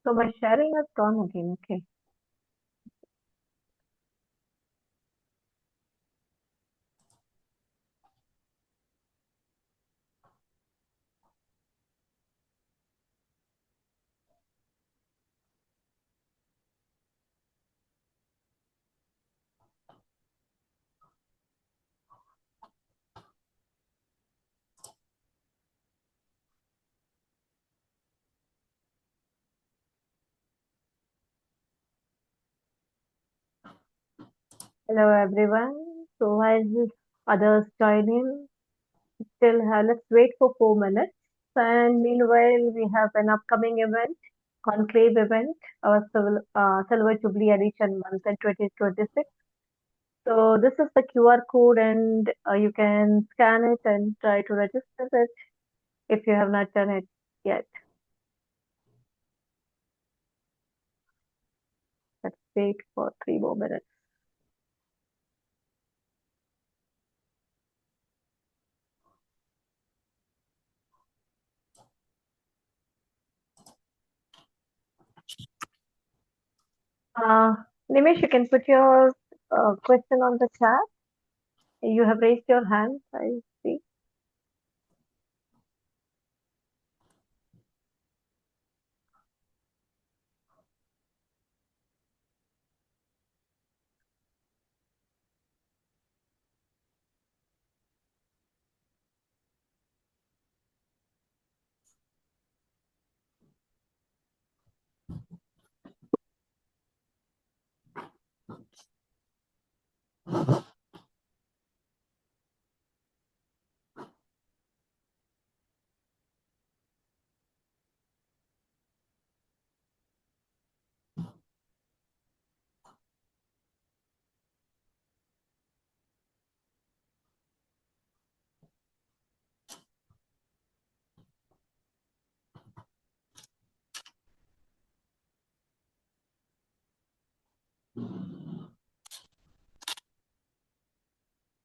So my sharing has gone again. Okay. Hello everyone. So while others join in, still let's wait for 4 minutes. And meanwhile, we have an upcoming event, Conclave event, our Silver Jubilee Edition month in 2026. So this is the QR code, and you can scan it and try to register it if you have not done it yet. Let's wait for 3 more minutes. Uh, Nimesh, you can put your question on the chat. You have raised your hand, I see.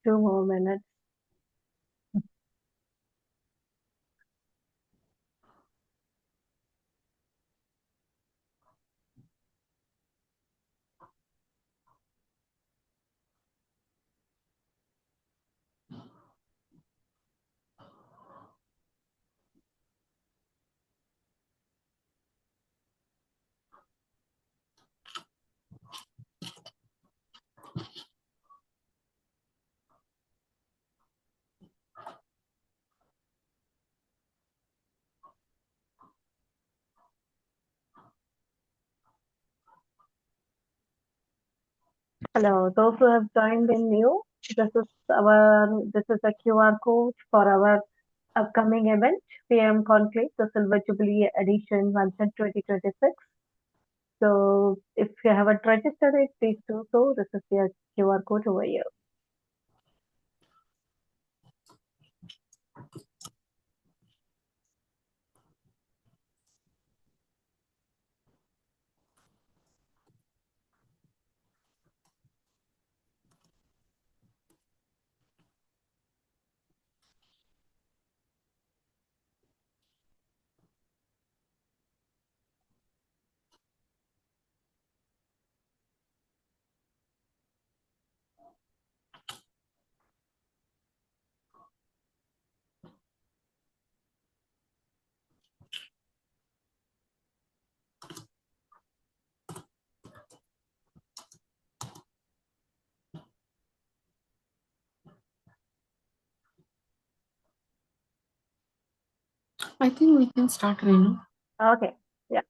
2 more minutes. Hello, those who have joined in new. This is a QR code for our upcoming event, PM Conclave, the Silver Jubilee Edition 2026. So if you haven't registered it, please do so. This is the QR code over here. I think we can start, Renu. Okay, yeah.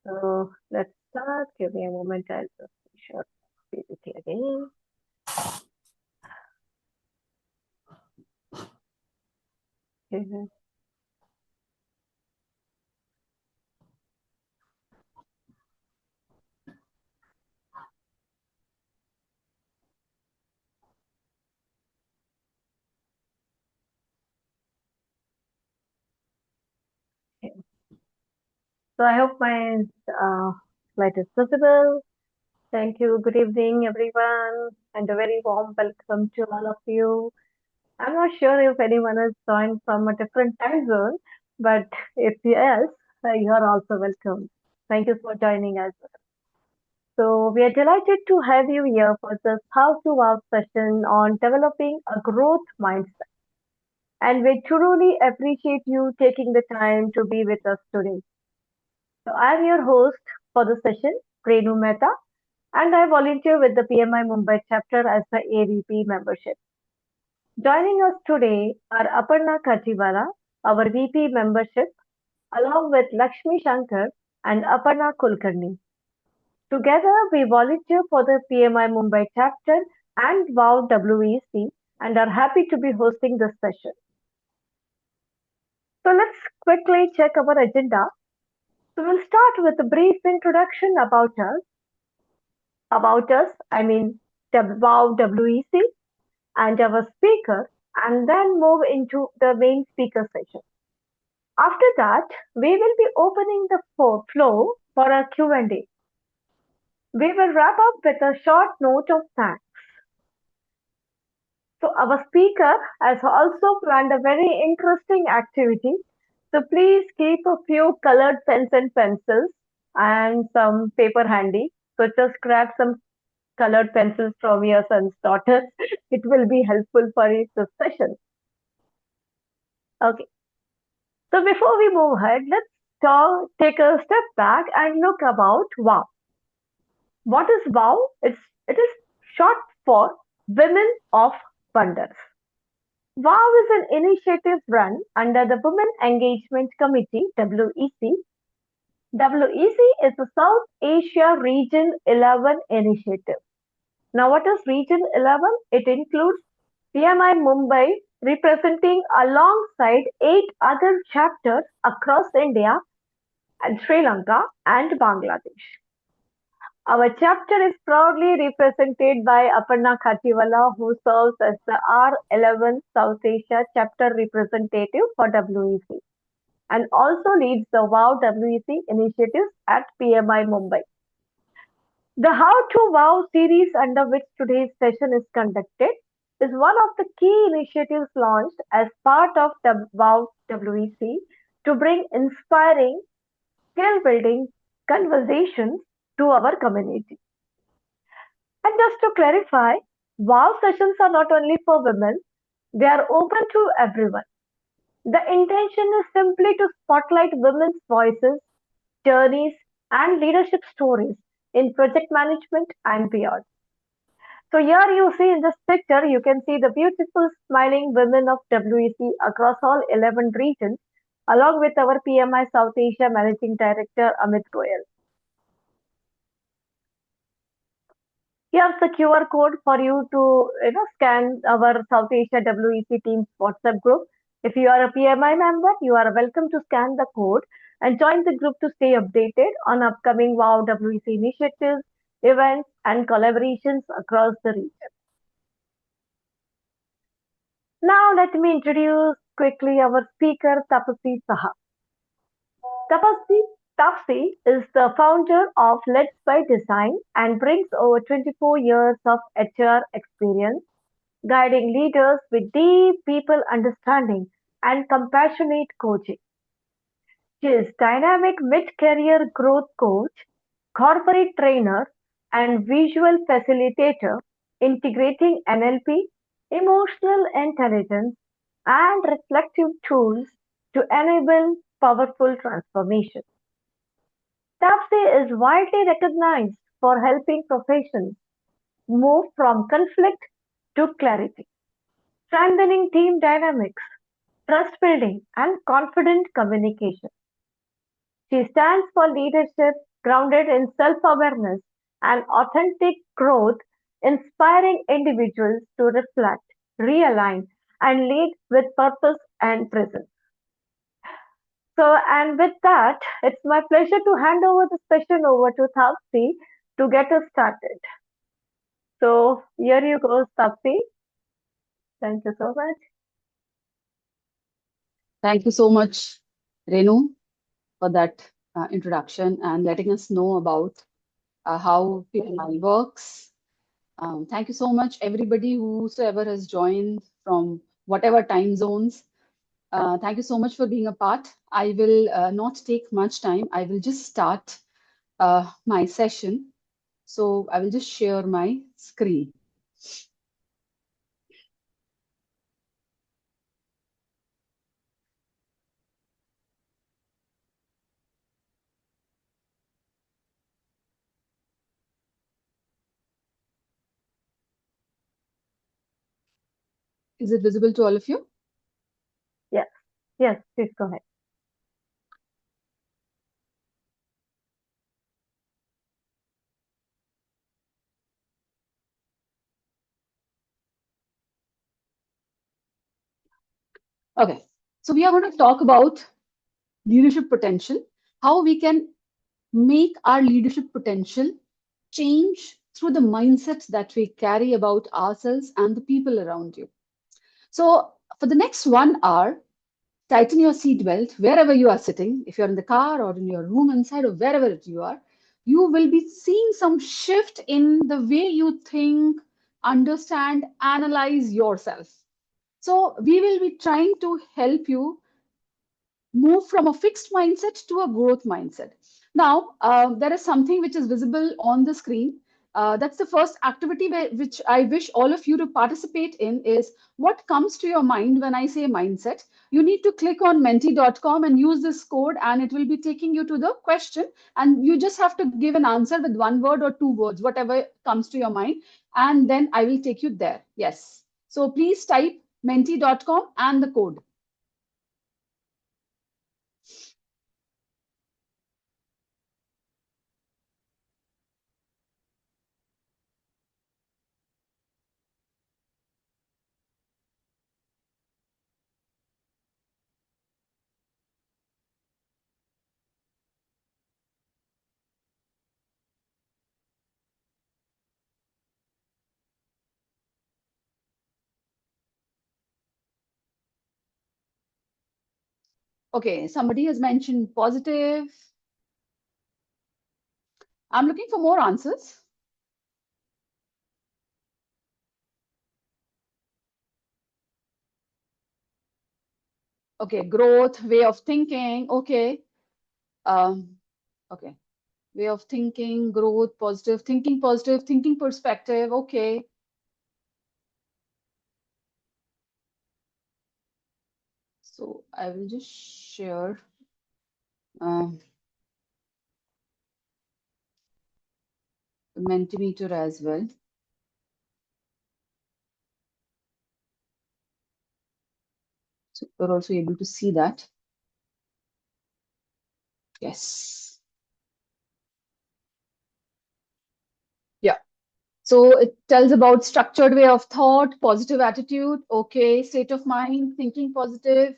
So let's start. Give me a moment. I'll just share PPT again. Mhm. Okay. So I hope my slide is visible. Thank you. Good evening, everyone, and a very warm welcome to all of you. I'm not sure if anyone has joined from a different time zone, but if yes, you are also welcome. Thank you for joining us. So, we are delighted to have you here for this How to Wow session on developing a growth mindset. And we truly appreciate you taking the time to be with us today. So, I'm your host for the session, Renu Mehta, and I volunteer with the PMI Mumbai Chapter as the AVP membership. Joining us today are Aparna Katiwala, our VP membership, along with Lakshmi Shankar and Aparna Kulkarni. Together, we volunteer for the PMI Mumbai chapter and WOW-WEC and are happy to be hosting this session. So let's quickly check our agenda. So we'll start with a brief introduction about us, I mean WOW-WEC and our speaker, and then move into the main speaker session. After that, we will be opening the floor for a Q&A. We will wrap up with a short note of thanks. So our speaker has also planned a very interesting activity. So please keep a few colored pens and pencils and some paper handy. So just grab some colored pencils from your son's daughters. It will be helpful for his session. Okay. So before we move ahead, let's take a step back and look about WOW. What is WOW? It is short for Women of Wonders. WOW is an initiative run under the Women Engagement Committee (WEC). WEC is the South Asia Region 11 initiative. Now, what is Region 11? It includes PMI Mumbai representing alongside 8 other chapters across India and Sri Lanka and Bangladesh. Our chapter is proudly represented by Aparna Khatiwala, who serves as the R11 South Asia chapter representative for WEC and also leads the WOW-WEC initiatives at PMI Mumbai. The How to Wow series, under which today's session is conducted, is one of the key initiatives launched as part of the WOW-WEC to bring inspiring, skill building conversations to our community. And just to clarify, WOW sessions are not only for women, they are open to everyone. The intention is simply to spotlight women's voices, journeys, and leadership stories in project management and beyond. So here you see in this picture, you can see the beautiful smiling women of WEC across all 11 regions, along with our PMI South Asia Managing Director Amit Goyal. Here's the QR code for you to scan our South Asia WEC team's WhatsApp group. If you are a PMI member, you are welcome to scan the code and join the group to stay updated on upcoming WOW WEC initiatives, events, and collaborations across the region. Now let me introduce quickly our speaker Tapasi Saha. Tapasi is the founder of LeadsBYDesign and brings over 24 years of HR experience, guiding leaders with deep people understanding and compassionate coaching. She is dynamic mid-career growth coach, corporate trainer, and visual facilitator, integrating NLP, emotional intelligence, and reflective tools to enable powerful transformation. Tapsi is widely recognized for helping professions move from conflict to clarity, strengthening team dynamics, trust building, and confident communication. She stands for leadership grounded in self awareness and authentic growth, inspiring individuals to reflect, realign, and lead with purpose and presence. So, and with that, it's my pleasure to hand over the session over to Tapsi to get us started. So, here you go, Tapsi. Thank you so much. Thank you so much, Renu, for that introduction and letting us know about how PMI works. Thank you so much, everybody whosoever has joined from whatever time zones. Thank you so much for being a part. I will not take much time. I will just start my session. So I will just share my screen. Is it visible to all of you? Yes, yes, please go ahead. Okay. So we are going to talk about leadership potential, how we can make our leadership potential change through the mindset that we carry about ourselves and the people around you. So for the next 1 hour, tighten your seatbelt wherever you are sitting. If you're in the car or in your room inside or wherever you are, you will be seeing some shift in the way you think, understand, analyze yourself. So we will be trying to help you move from a fixed mindset to a growth mindset. Now, there is something which is visible on the screen. That's the first activity which I wish all of you to participate in is what comes to your mind when I say mindset. You need to click on menti.com and use this code and it will be taking you to the question and you just have to give an answer with 1 word or 2 words, whatever comes to your mind. And then I will take you there. Yes. So please type menti.com and the code. Okay, somebody has mentioned positive. I'm looking for more answers. Okay, growth, way of thinking. Okay. Okay. Way of thinking, growth, positive, thinking perspective. Okay. So I will just share um, the Mentimeter as well. So you're also able to see that. Yes. Yeah. So it tells about structured way of thought, positive attitude, okay, state of mind, thinking positive,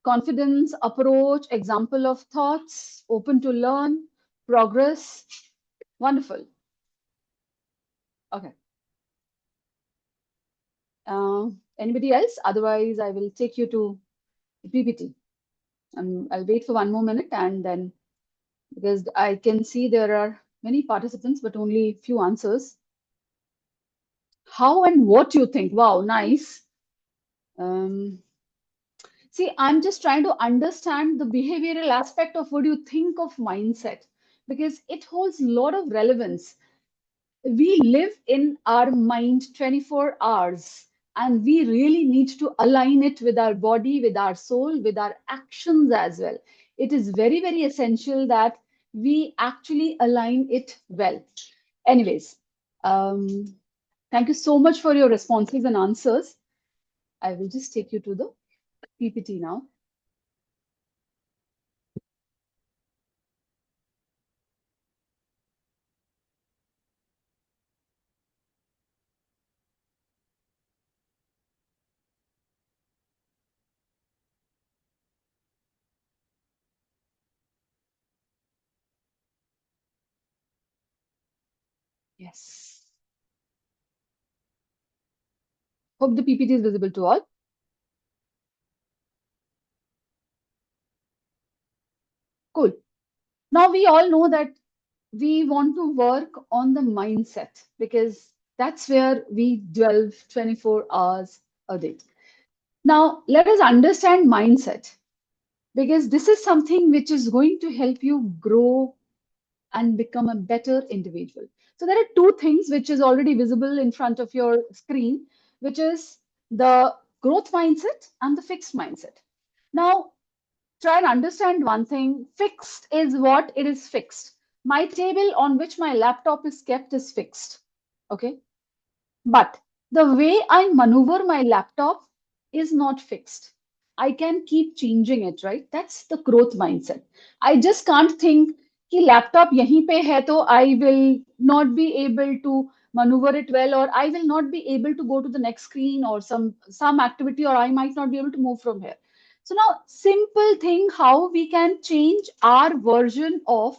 confidence, approach, example of thoughts, open to learn, progress. Wonderful. Okay. Anybody else? Otherwise, I will take you to the PPT. I'll wait for 1 more minute and then because I can see there are many participants, but only few answers. How and what you think? Wow, nice. Um, See, I'm just trying to understand the behavioral aspect of what you think of mindset because it holds a lot of relevance. We live in our mind 24 hours and we really need to align it with our body, with our soul, with our actions as well. It is very, very essential that we actually align it well. Anyways, um, thank you so much for your responses and answers. I will just take you to the PPT now. Yes. Hope the PPT is visible to all. Cool. Now we all know that we want to work on the mindset because that's where we delve 24 hours a day. Now, let us understand mindset because this is something which is going to help you grow and become a better individual. So there are two things which is already visible in front of your screen, which is the growth mindset and the fixed mindset. Now, try and understand one thing. Fixed is what? It is fixed. My table on which my laptop is kept is fixed. Okay. But the way I maneuver my laptop is not fixed. I can keep changing it, right? That's the growth mindset. I just can't think कि laptop yahin pe hai to I will not be able to maneuver it well, or I will not be able to go to the next screen or some activity, or I might not be able to move from here. So now simple thing how we can change our version of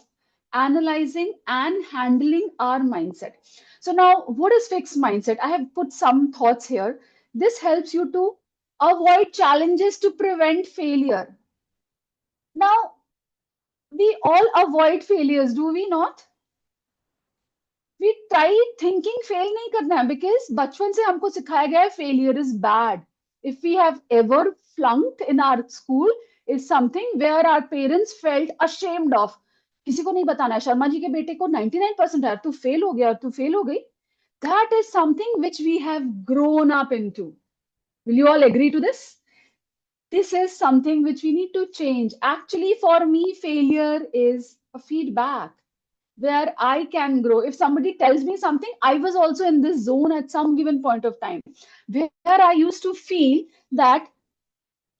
analyzing and handling our mindset. So now, what is fixed mindset? I have put some thoughts here. This helps you to avoid challenges to prevent failure. Now, we all avoid failures, do we not? We try thinking fail नहीं करना है because बचपन से हमको सिखाया गया है failure is bad. If we have ever flunked in our school, is something where our parents felt ashamed of. किसी को नहीं बताना है शर्मा जी के बेटे को 99% आया, तू फेल हो गया, तू फेल हो गई. That is something which we have grown up into. Will you all agree to this? This is something which we need to change. Actually, for me, failure is a feedback where I can grow. If somebody tells me something, I was also in this zone at some given point of time where I used to feel that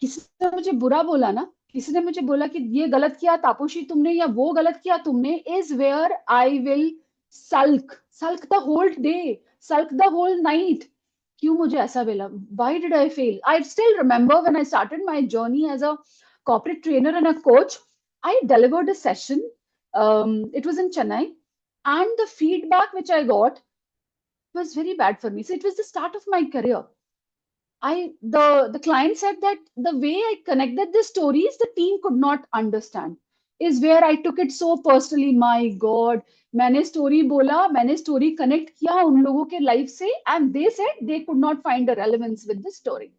किसी ने मुझे बुरा बोला ना, किसी ने मुझे बोला कि ये गलत किया तापोशी तुमने या वो गलत किया तुमने, is where I will sulk the whole day, sulk the whole night. क्यों मुझे ऐसा बोला? Why did I fail? I still remember when I started my journey as a corporate trainer and a coach, I delivered a session. It was in Chennai, and the feedback which I got was very bad for me. So it was the start of my career. The client said that the way I connected the stories, the team could not understand. Is where I took it so personally. My God, मैंने story बोला, मैंने story connect किया उन लोगों के life से, and they said they could not find a relevance with the story.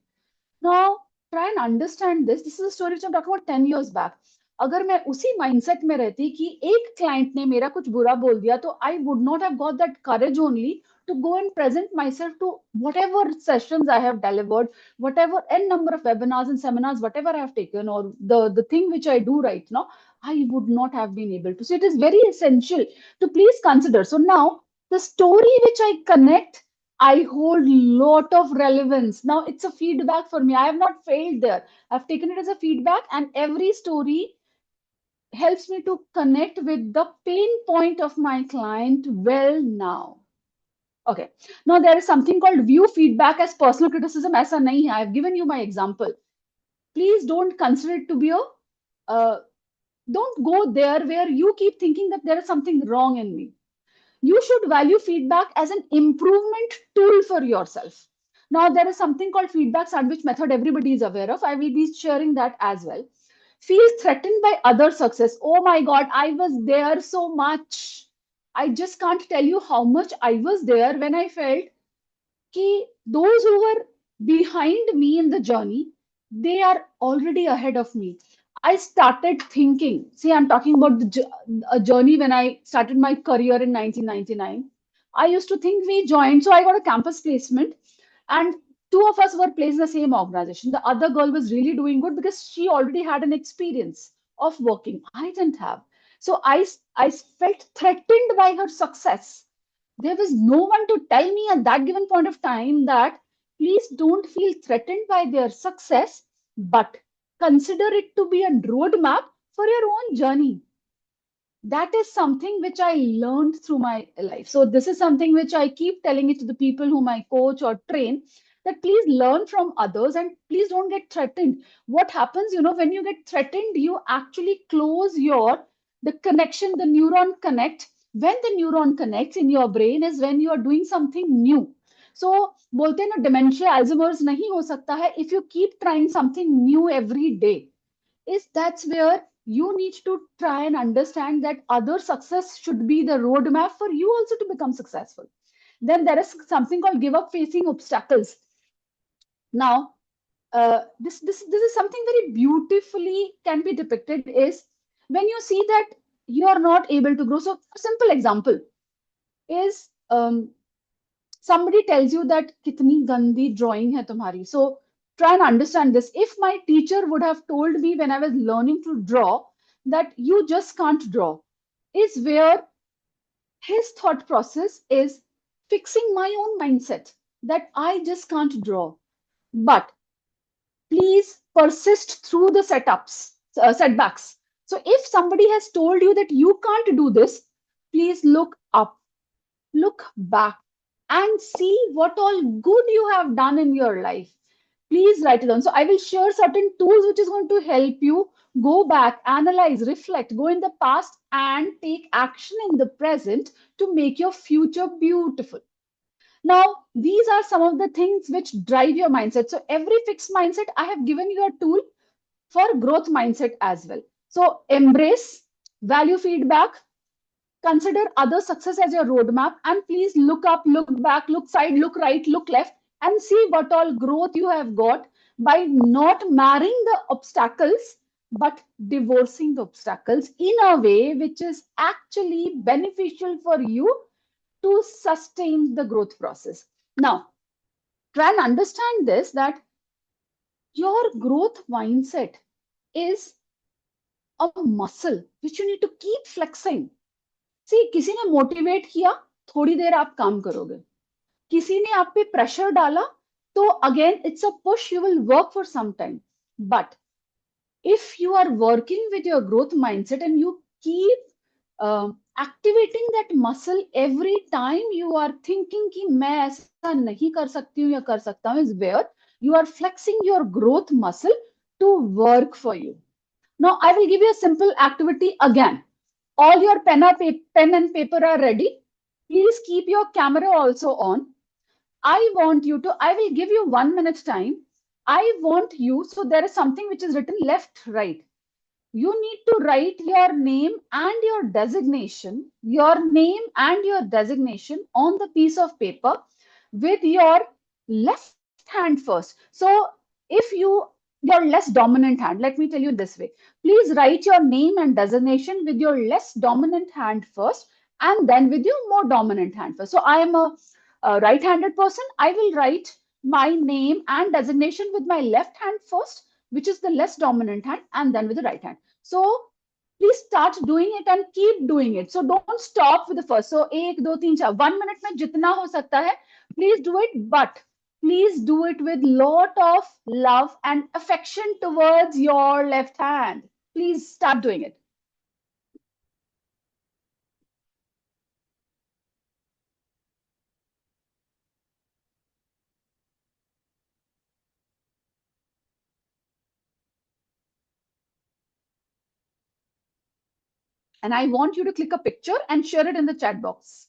Now, try and understand this. This is a story which I'm talking about 10 years back. अगर मैं उसी mindset में रहती कि एक client ने मेरा कुछ बुरा बोल दिया, तो I would not have got that courage only to go and present myself to whatever sessions I have delivered, whatever n number of webinars and seminars, whatever I have taken, or the thing which I do right now, I would not have been able to. So it is very essential to please consider. So now the story which I connect, I hold lot of relevance. Now it's a feedback for me. I have not failed there. I've taken it as a feedback, and every story helps me to connect with the pain point of my client well now. Okay. Now there is something called view feedback as personal criticism. ऐसा नहीं है. I've given you my example. Please don't consider it to be a don't go there where you keep thinking that there is something wrong in me. You should value feedback as an improvement tool for yourself. Now, there is something called feedback sandwich method everybody is aware of. I will be sharing that as well. Feel threatened by other success. Oh my God, I was there so much. I just can't tell you how much I was there when I felt कि those who were behind me in the journey, they are already ahead of me. I started thinking, see, I'm talking about a journey when I started my career in 1999. I used to think we joined, so I got a campus placement, and two of us were placed in the same organization. The other girl was really doing good because she already had an experience of working. I didn't have. So I felt threatened by her success. There was no one to tell me at that given point of time that please don't feel threatened by their success, but consider it to be a roadmap for your own journey. That is something which I learned through my life. So this is something which I keep telling it to the people whom I coach or train, that please learn from others and please don't get threatened. What happens, when you get threatened, you actually close the connection, the neuron connect. When the neuron connects in your brain is when you are doing something new. So बोलते हैं ना dementia, Alzheimer's नहीं हो सकता है if you keep trying something new every day. Is that's where you need to try and understand that other success should be the roadmap for you also to become successful. Then there is something called give up facing obstacles. Now, this is something very beautifully can be depicted is when you see that you are not able to grow. So a simple example is, somebody tells you that kitni gandi drawing hai tumhari. So try and understand this. If my teacher would have told me when I was learning to draw that you just can't draw, is where his thought process is fixing my own mindset that I just can't draw. But please persist through the setbacks. So if somebody has told you that you can't do this, please look up, look back, and see what all good you have done in your life. Please write it down. So I will share certain tools which is going to help you go back, analyze, reflect, go in the past, and take action in the present to make your future beautiful. Now, these are some of the things which drive your mindset. So every fixed mindset, I have given you a tool for growth mindset as well. So embrace, value feedback, consider other success as your roadmap, and please look up, look back, look side, look right, look left, and see what all growth you have got by not marrying the obstacles, but divorcing the obstacles in a way which is actually beneficial for you to sustain the growth process. Now, try and understand this, that your growth mindset is a muscle which you need to keep flexing. See, किसी ने motivate किया, थोड़ी देर आप काम करोगे. किसी ने आप पे प्रेशर डाला, तो again it's a push, you will work for some time. But if you are working with your growth mindset and you keep activating that muscle every time you are thinking कि मैं ऐसा नहीं कर सकती हूँ या कर सकता हूँ, is where you are flexing your growth muscle to work for you. Now I will give you a simple activity again. All your pen and paper are ready. Please keep your camera also on. I will give you 1 minute time. I want you, so there is something which is written left, right. You need to write your name and your designation on the piece of paper with your left hand first. So if your less dominant hand, let me tell you this way. Please write your name and designation with your less dominant hand first, and then with your more dominant hand first. So I am a right-handed person. I will write my name and designation with my left hand first, which is the less dominant hand, and then with the right hand. So please start doing it and keep doing it. So don't stop with the first. So 1, 2, 3, 4, 1 minute में जितना हो सकता है, please do it, but please do it with lot of love and affection towards your left hand. Please start doing it. And I want you to click a picture and share it in the chat box.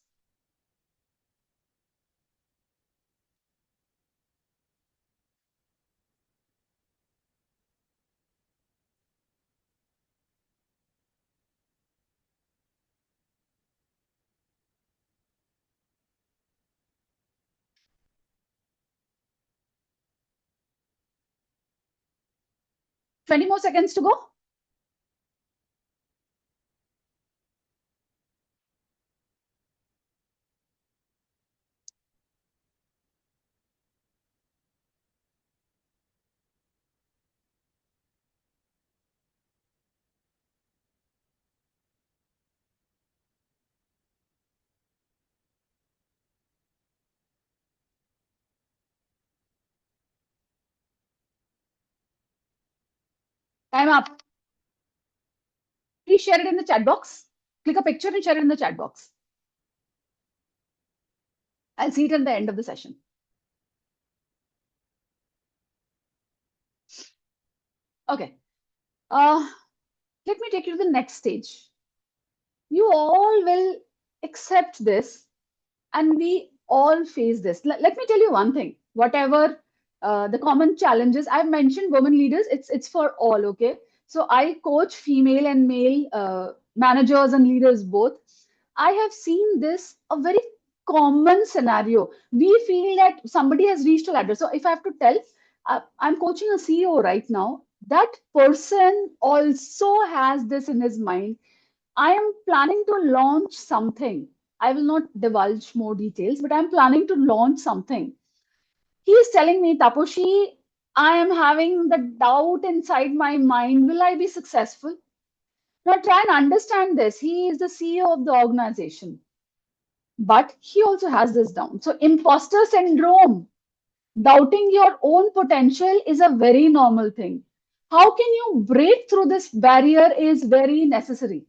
Twenty more seconds to go. Time up. Please share it in the chat box. Click a picture and share it in the chat box. I'll see it at the end of the session. Okay. Let me take you to the next stage. You all will accept this, and we all face this. Let me tell you one thing. Whatever the common challenges I've mentioned, women leaders, it's for all. Okay. So I coach female and male managers and leaders both. I have seen this a very common scenario. We feel that somebody has reached a ladder. So if I have to tell, I'm coaching a CEO right now. That person also has this in his mind. I am planning to launch something. I will not divulge more details, but I'm planning to launch something. He is telling me, Taposhi, I am having the doubt inside my mind. Will I be successful? Now try and understand this. He is the CEO of the organization, but he also has this down. So imposter syndrome, doubting your own potential is a very normal thing. How can you break through this barrier is very necessary.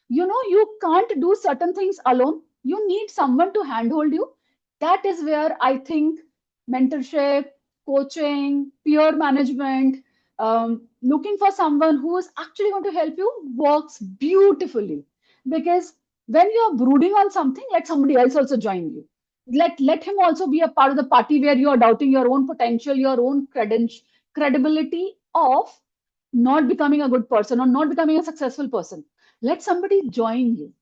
You know, you can't do certain things alone. You need someone to handhold you. That is where I think mentorship, coaching, peer management, looking for someone who is actually going to help you works beautifully. Because when you are brooding on something, let somebody else also join you. Let him also be a part of the party where you are doubting your own potential, your own credibility of not becoming a good person or not becoming a successful person. Let somebody join you.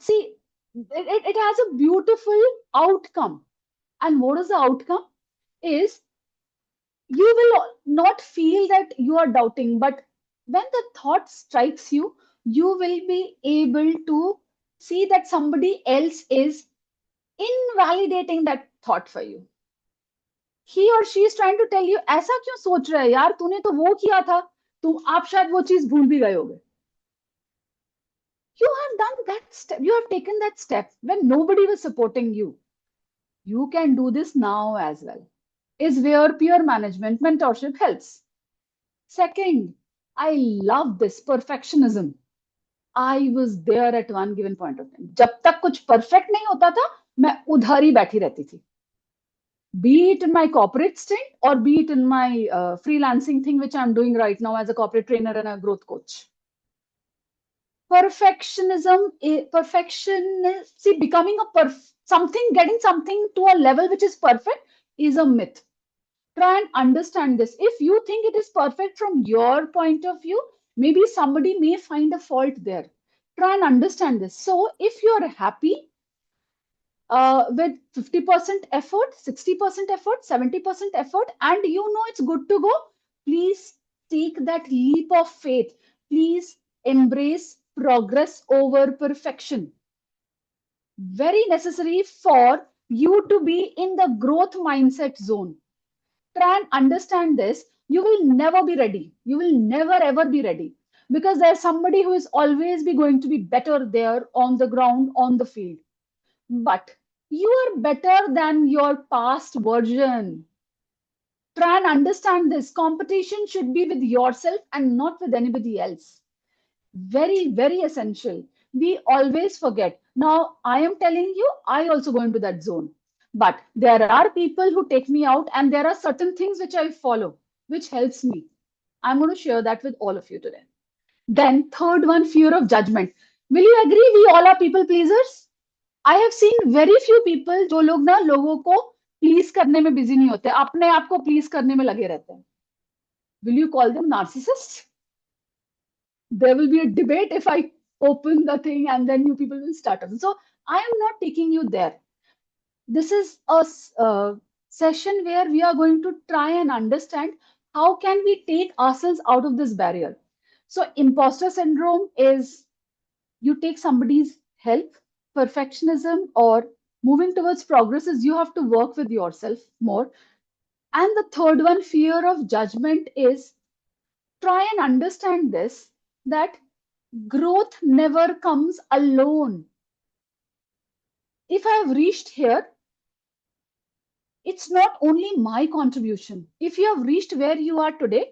See, it has a beautiful outcome. And what is the outcome? Is you will not feel that you are doubting, but when the thought strikes you, you will be able to see that somebody else is invalidating that thought for you. He or she is trying to tell you, ऐसा क्यों सोच रहा है यार, तूने तो वो किया था, आप शायद वो चीज भूल भी गए होगे. You have done that step, you have taken that step when nobody was supporting you. You can do this now as well. Is where peer management mentorship helps. Second, I love this perfectionism. I was there at one given point of time. जब तक कुछ perfect नहीं होता था, मैं उधर ही बैठी रहती थी. Be it in my corporate stint or be it in my freelancing thing, which I'm doing right now as a corporate trainer and a growth coach. Perfection, see, becoming something, getting something to a level which is perfect is a myth. Try and understand this. If you think it is perfect from your point of view, maybe somebody may find a fault there. Try and understand this. So if you're happy with 50% effort, 60% effort, 70% effort, and you know it's good to go, please take that leap of faith. Please embrace progress over perfection. Very necessary for you to be in the growth mindset zone. Try and understand this. You will never be ready. You will never ever be ready because there's somebody who is always be going to be better there on the ground, on the field. But you are better than your past version. Try and understand this. Competition should be with yourself and not with anybody else. Very, very essential. We always forget. Now, I am telling you, I also go into that zone. But there are people who take me out, and there are certain things which I follow, which helps me. I'm going to share that with all of you today. Then, third one, fear of judgment. Will you agree we all are people pleasers? I have seen very few people जो लोग ना लोगों को please करने में busy नहीं होते, अपने आप को प्लीज करने में लगे रहते हैं. Will you call them narcissists? There will be a debate if I open the thing and then you people will start. So I am not taking you there. This is a session where we are going to try and understand how can we take ourselves out of this barrier. So imposter syndrome is you take somebody's help, perfectionism or moving towards progress is you have to work with yourself more. And the third one, fear of judgment, is try and understand this that growth never comes alone. If I have reached here, it's not only my contribution. If you have reached where you are today,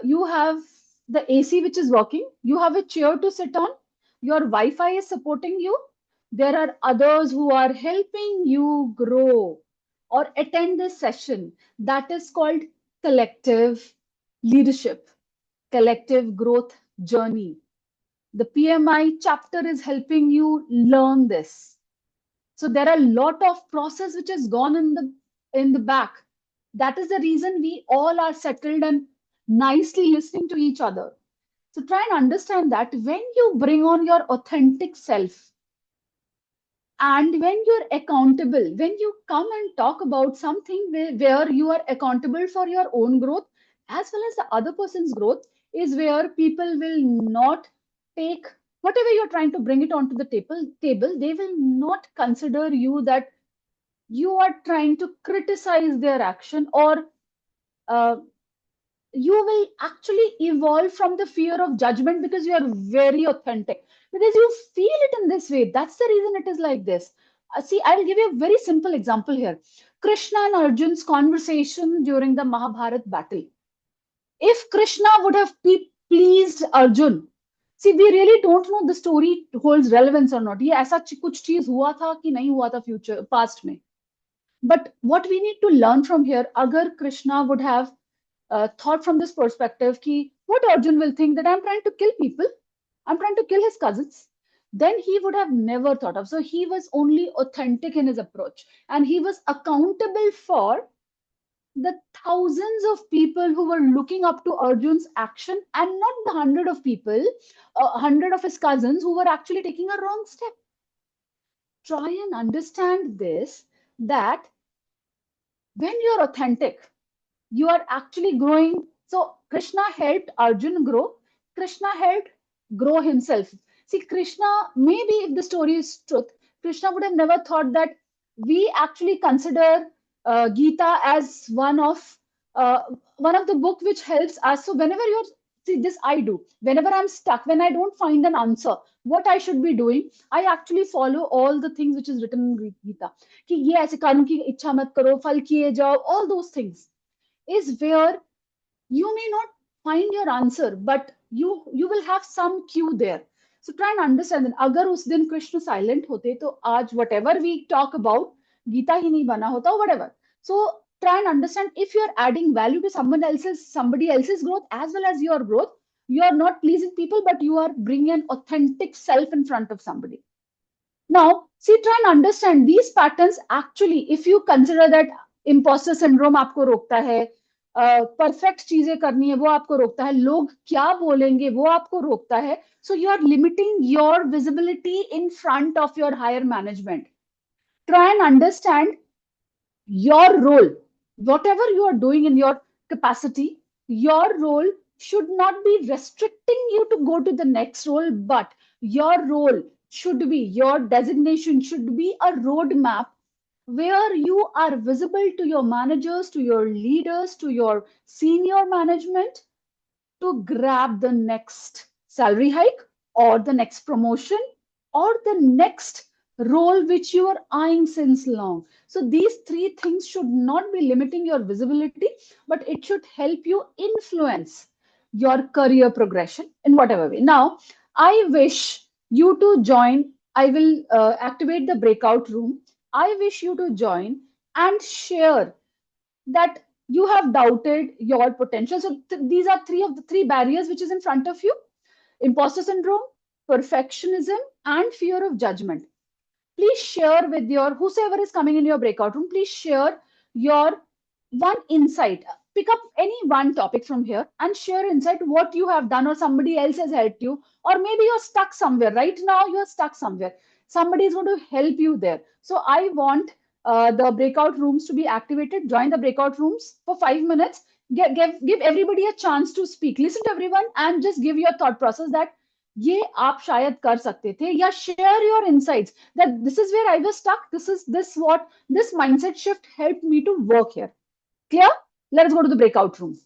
you have the AC which is working, you have a chair to sit on, your Wi-Fi is supporting you, there are others who are helping you grow or attend this session. That is called collective leadership, collective growth journey. The PMI chapter is helping you learn this. So there are a lot of process which has gone in the back. That is the reason we all are settled and nicely listening to each other. So try and understand that when you bring on your authentic self and when you're accountable, when you come and talk about something where you are accountable for your own growth as well as the other person's growth, is where people will not take whatever you're trying to bring it onto the table, they will not consider you that you are trying to criticize their action, or uh, you will actually evolve from the fear of judgment because you are very authentic, because you feel it in this way. That's the reason it is like this. See, I'll give you a very simple example here. Krishna and Arjun's conversation during the Mahabharat battle. If Krishna would have pleased Arjun, see, we really don't know the story holds relevance or not. ये ऐसा कुछ चीज हुआ था कि नहीं हुआ था future past में. But what we need to learn from here, agar Krishna would have thought from this perspective, ki what Arjun will think, that I'm trying to kill people, I'm trying to kill his cousins, then he would have never thought of. So he was only authentic in his approach, and he was accountable for the thousands of people who were looking up to Arjun's action, and not the hundred of people, hundred of his cousins who were actually taking a wrong step. Try and understand this, that when you're authentic, you are actually growing. So Krishna helped Arjun grow. Krishna helped grow himself. See, Krishna, maybe if the story is truth, Krishna would have never thought that we actually consider Gita as uh, one of the book which helps us. So whenever you're, see, this I do. Whenever I'm stuck, when I don't find an answer, what I should be doing, I actually follow all the things which is written in Gita. कि ये ऐसे कर्म की इच्छा मत करो, फल किए जाओ, all those things is where you may not find your answer, but you will have some cue there. So try and understand that agar us din Krishna silent hote, to aaj whatever we talk about, Gita hi nahi bana hota, whatever. So try and understand, if you're adding value to somebody else's growth as well as your growth, you are not pleasing people, but you are bringing an authentic self in front of somebody. Now, see, try and understand these patterns. Actually, if you consider that imposter syndrome आपको रोकता है, perfect चीजें करनी है वो आपको रोकता है, लोग क्या बोलेंगे वो आपको रोकता है, so you are limiting your visibility in front of your higher management. Try and understand your role, whatever you are doing in your capacity, your role should not be restricting you to go to the next role, but your role should be, your designation should be a roadmap where you are visible to your managers, to your leaders, to your senior management, to grab the next salary hike, or the next promotion, or the next role which you are eyeing since long. So these three things should not be limiting your visibility, but it should help you influence your career progression in whatever way. Now, I wish you to join. I will activate the breakout room. I wish you to join and share that you have doubted your potential. So these are three of the three barriers which is in front of you: imposter syndrome, perfectionism, and fear of judgment. Please share with your whosoever is coming in your breakout room. Please share your one insight. Pick up any one topic from here and share insight what you have done, or somebody else has helped you, or maybe you're stuck somewhere right now. You're stuck somewhere. Somebody is going to help you there. So I want the breakout rooms to be activated. Join the breakout rooms for 5 minutes. Give everybody a chance to speak. Listen to everyone and just give your thought process that ये आप शायद कर सकते थे, या share your insights that this is where I was stuck. This mindset shift helped me to work here. Clear? Let's go to the breakout room.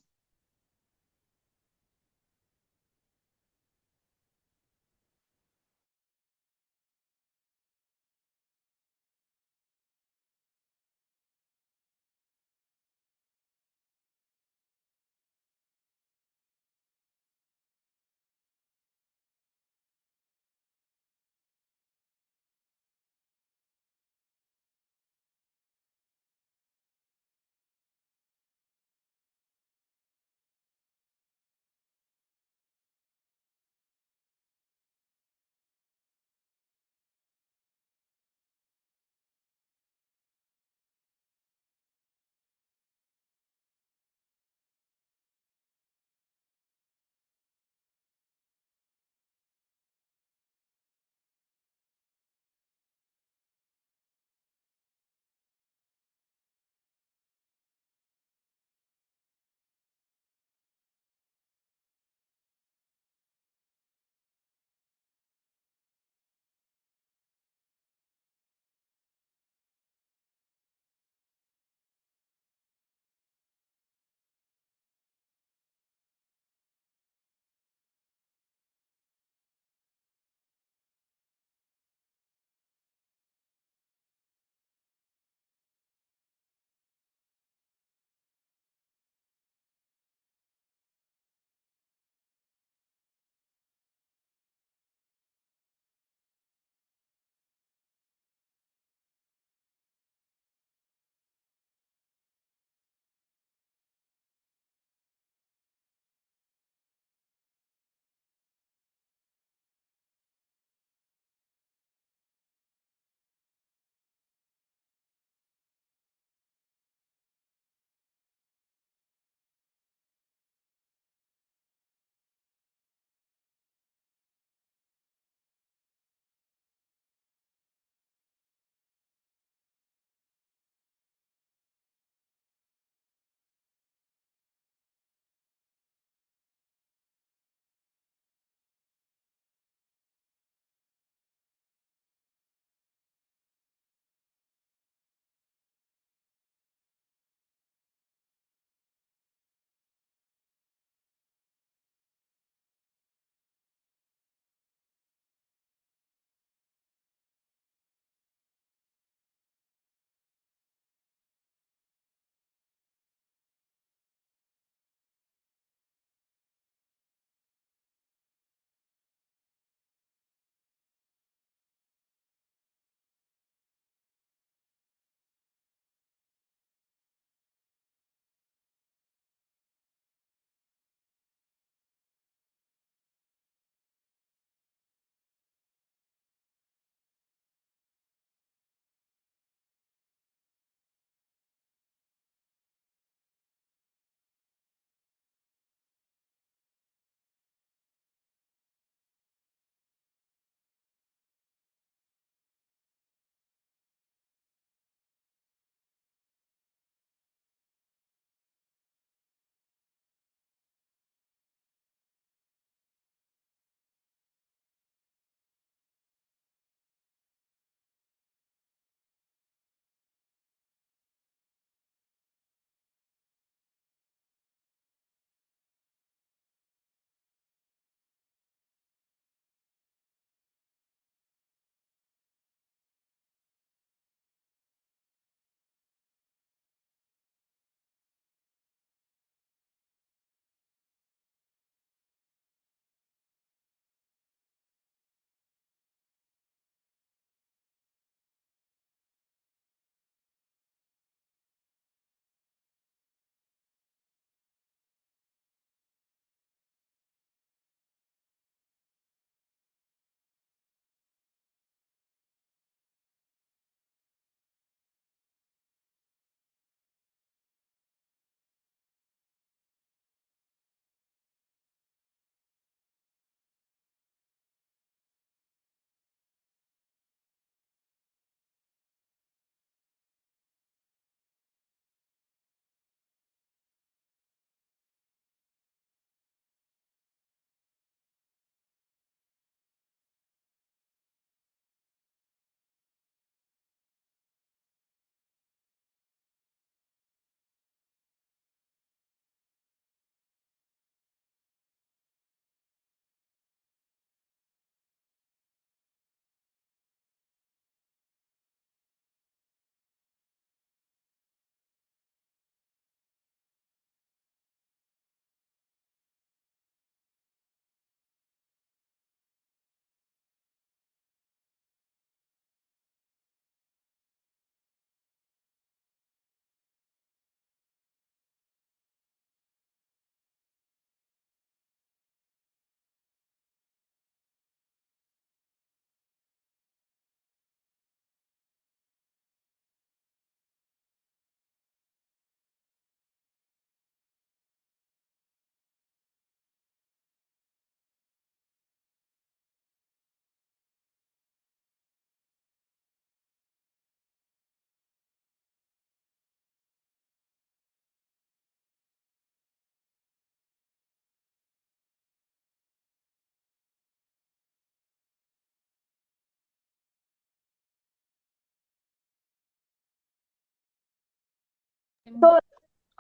So,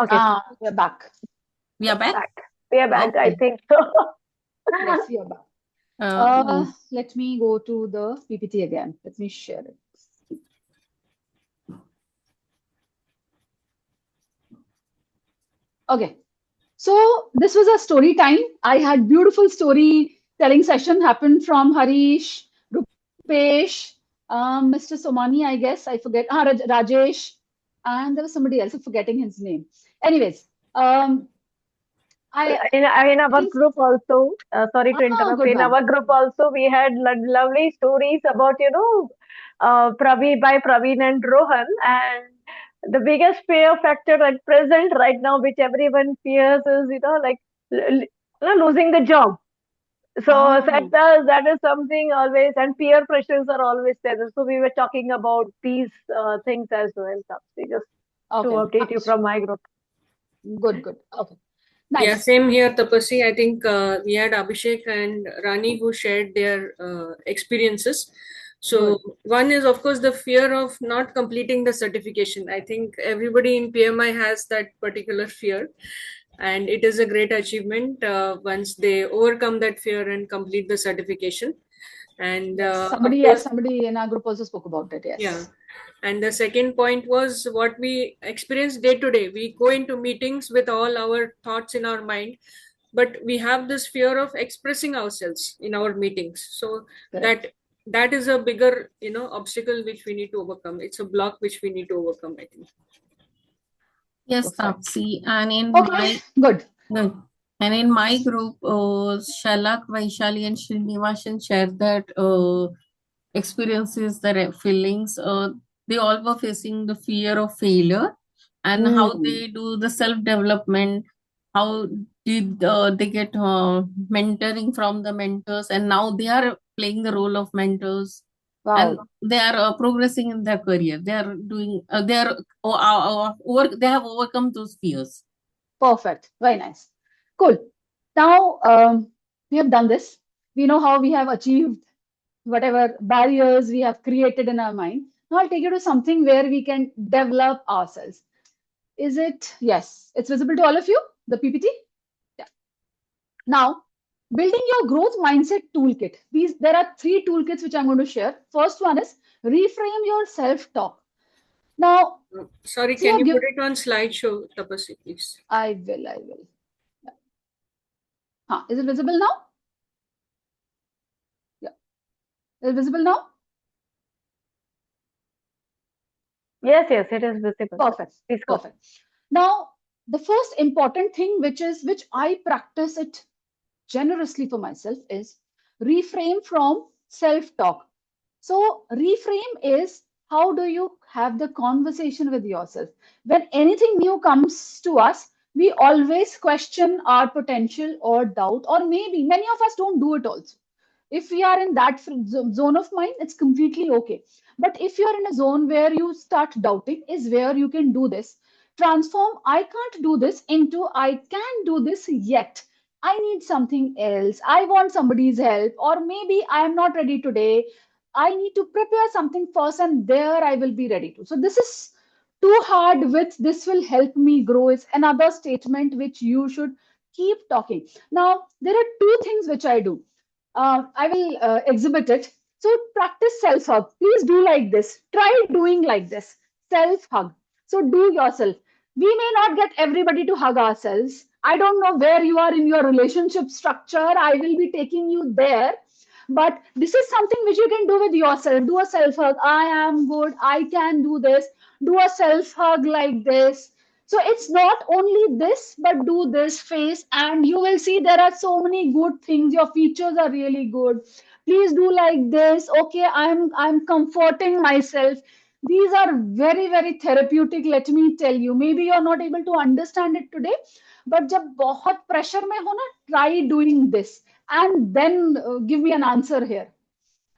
okay, We're back. We are back. we are back. I Okay. think so. Yes, we are back. Uh, Let me go to the PPT again. Let me share it. Okay. So this was a story time. I had beautiful storytelling session happened from Harish, Rupesh, Mr. Somani, I guess. I forget. Rajesh. And there was somebody else. I'm forgetting his name. Anyways, I In our think, group also, sorry to interrupt, good in one. our group also, we had lovely stories about, Praveen and Rohan. And the biggest fear factor at present, right now, which everyone fears is, losing the job. So Ah, that is something always, and peer pressures are always there. So we were talking about these things as well. Tapsi, just to okay. update you from my group. Good, good. Okay. Yeah, Nice. same here, Tapasi. I think we had Abhishek and Rani who shared their experiences. So Good. one is, of course, the fear of not completing the certification. I think everybody in PMI has that particular fear, and it is a great achievement once they overcome that fear and complete the certification. And Yes. of course, Somebody in our group also spoke about it. yeah. Yes. And the second point was what we experience day to day. We go into meetings with all our thoughts in our mind, but we have this fear of expressing ourselves in our meetings. So Correct. that is a bigger, obstacle which we need to overcome. It's a block which we need to overcome, I think. yes, Perfect. Tapsi. And in Okay. Good. good. And in my group, Shalak, Vaishali, and Srinivasan shared that experiences, their feelings. They all were facing the fear of failure and how Mm. they do the self development. How did they get mentoring from the mentors, and now they are playing the role of mentors, and Wow. they are progressing in their career. They are doing. They are They have overcome those fears. Perfect. Very nice. Cool. Now, we have done this. We know how we have achieved whatever barriers we have created in our mind. Now, I'll take you to something where we can develop ourselves. Is it? Yes. It's visible to all of you, the PPT? Yeah. Now, building your growth mindset toolkit. There are three toolkits which I'm going to share. First one is reframe your self-talk. Now, Sorry, see, can I've you put given. it on slideshow, Tapasi, please? I will. I will. Yeah. Is it visible now? Yeah. Is it visible now? Yes, it is visible. Perfect. Please go. Perfect. Now, the first important thing, which I practice it generously for myself, is reframe from self-talk. So, reframe is how do you have the conversation with yourself? When anything new comes to us, we always question our potential or doubt, or maybe many of us don't do it also. If we are in that zone of mind, it's completely okay. But if you're in a zone where you start doubting, is where you can do this. Transform I can't do this into I can do this yet. I need something else. I want somebody's help, or maybe I am not ready today. I need to prepare something first, and there I will be ready to. So, this is too hard, with this will help me grow, is another statement which you should keep talking. Now, there are two things which I do. I will exhibit it. So practice self hug. Please do like this. Try doing like this. Self hug. So do yourself. We may not get everybody to hug ourselves. I don't know where you are in your relationship structure. I will be taking you there. But this is something which you can do with yourself. Do a self hug. I am good. I can do this. Do a self hug like this. So it's not only this, but do this face, and you will see there are so many good things. Your features are really good. Please do like this. Okay, I'm comforting myself. These are very, very therapeutic. Let me tell you. Maybe you're not able to understand it today, but जब बहुत pressure में हो ना, try doing this, and then give me an answer here.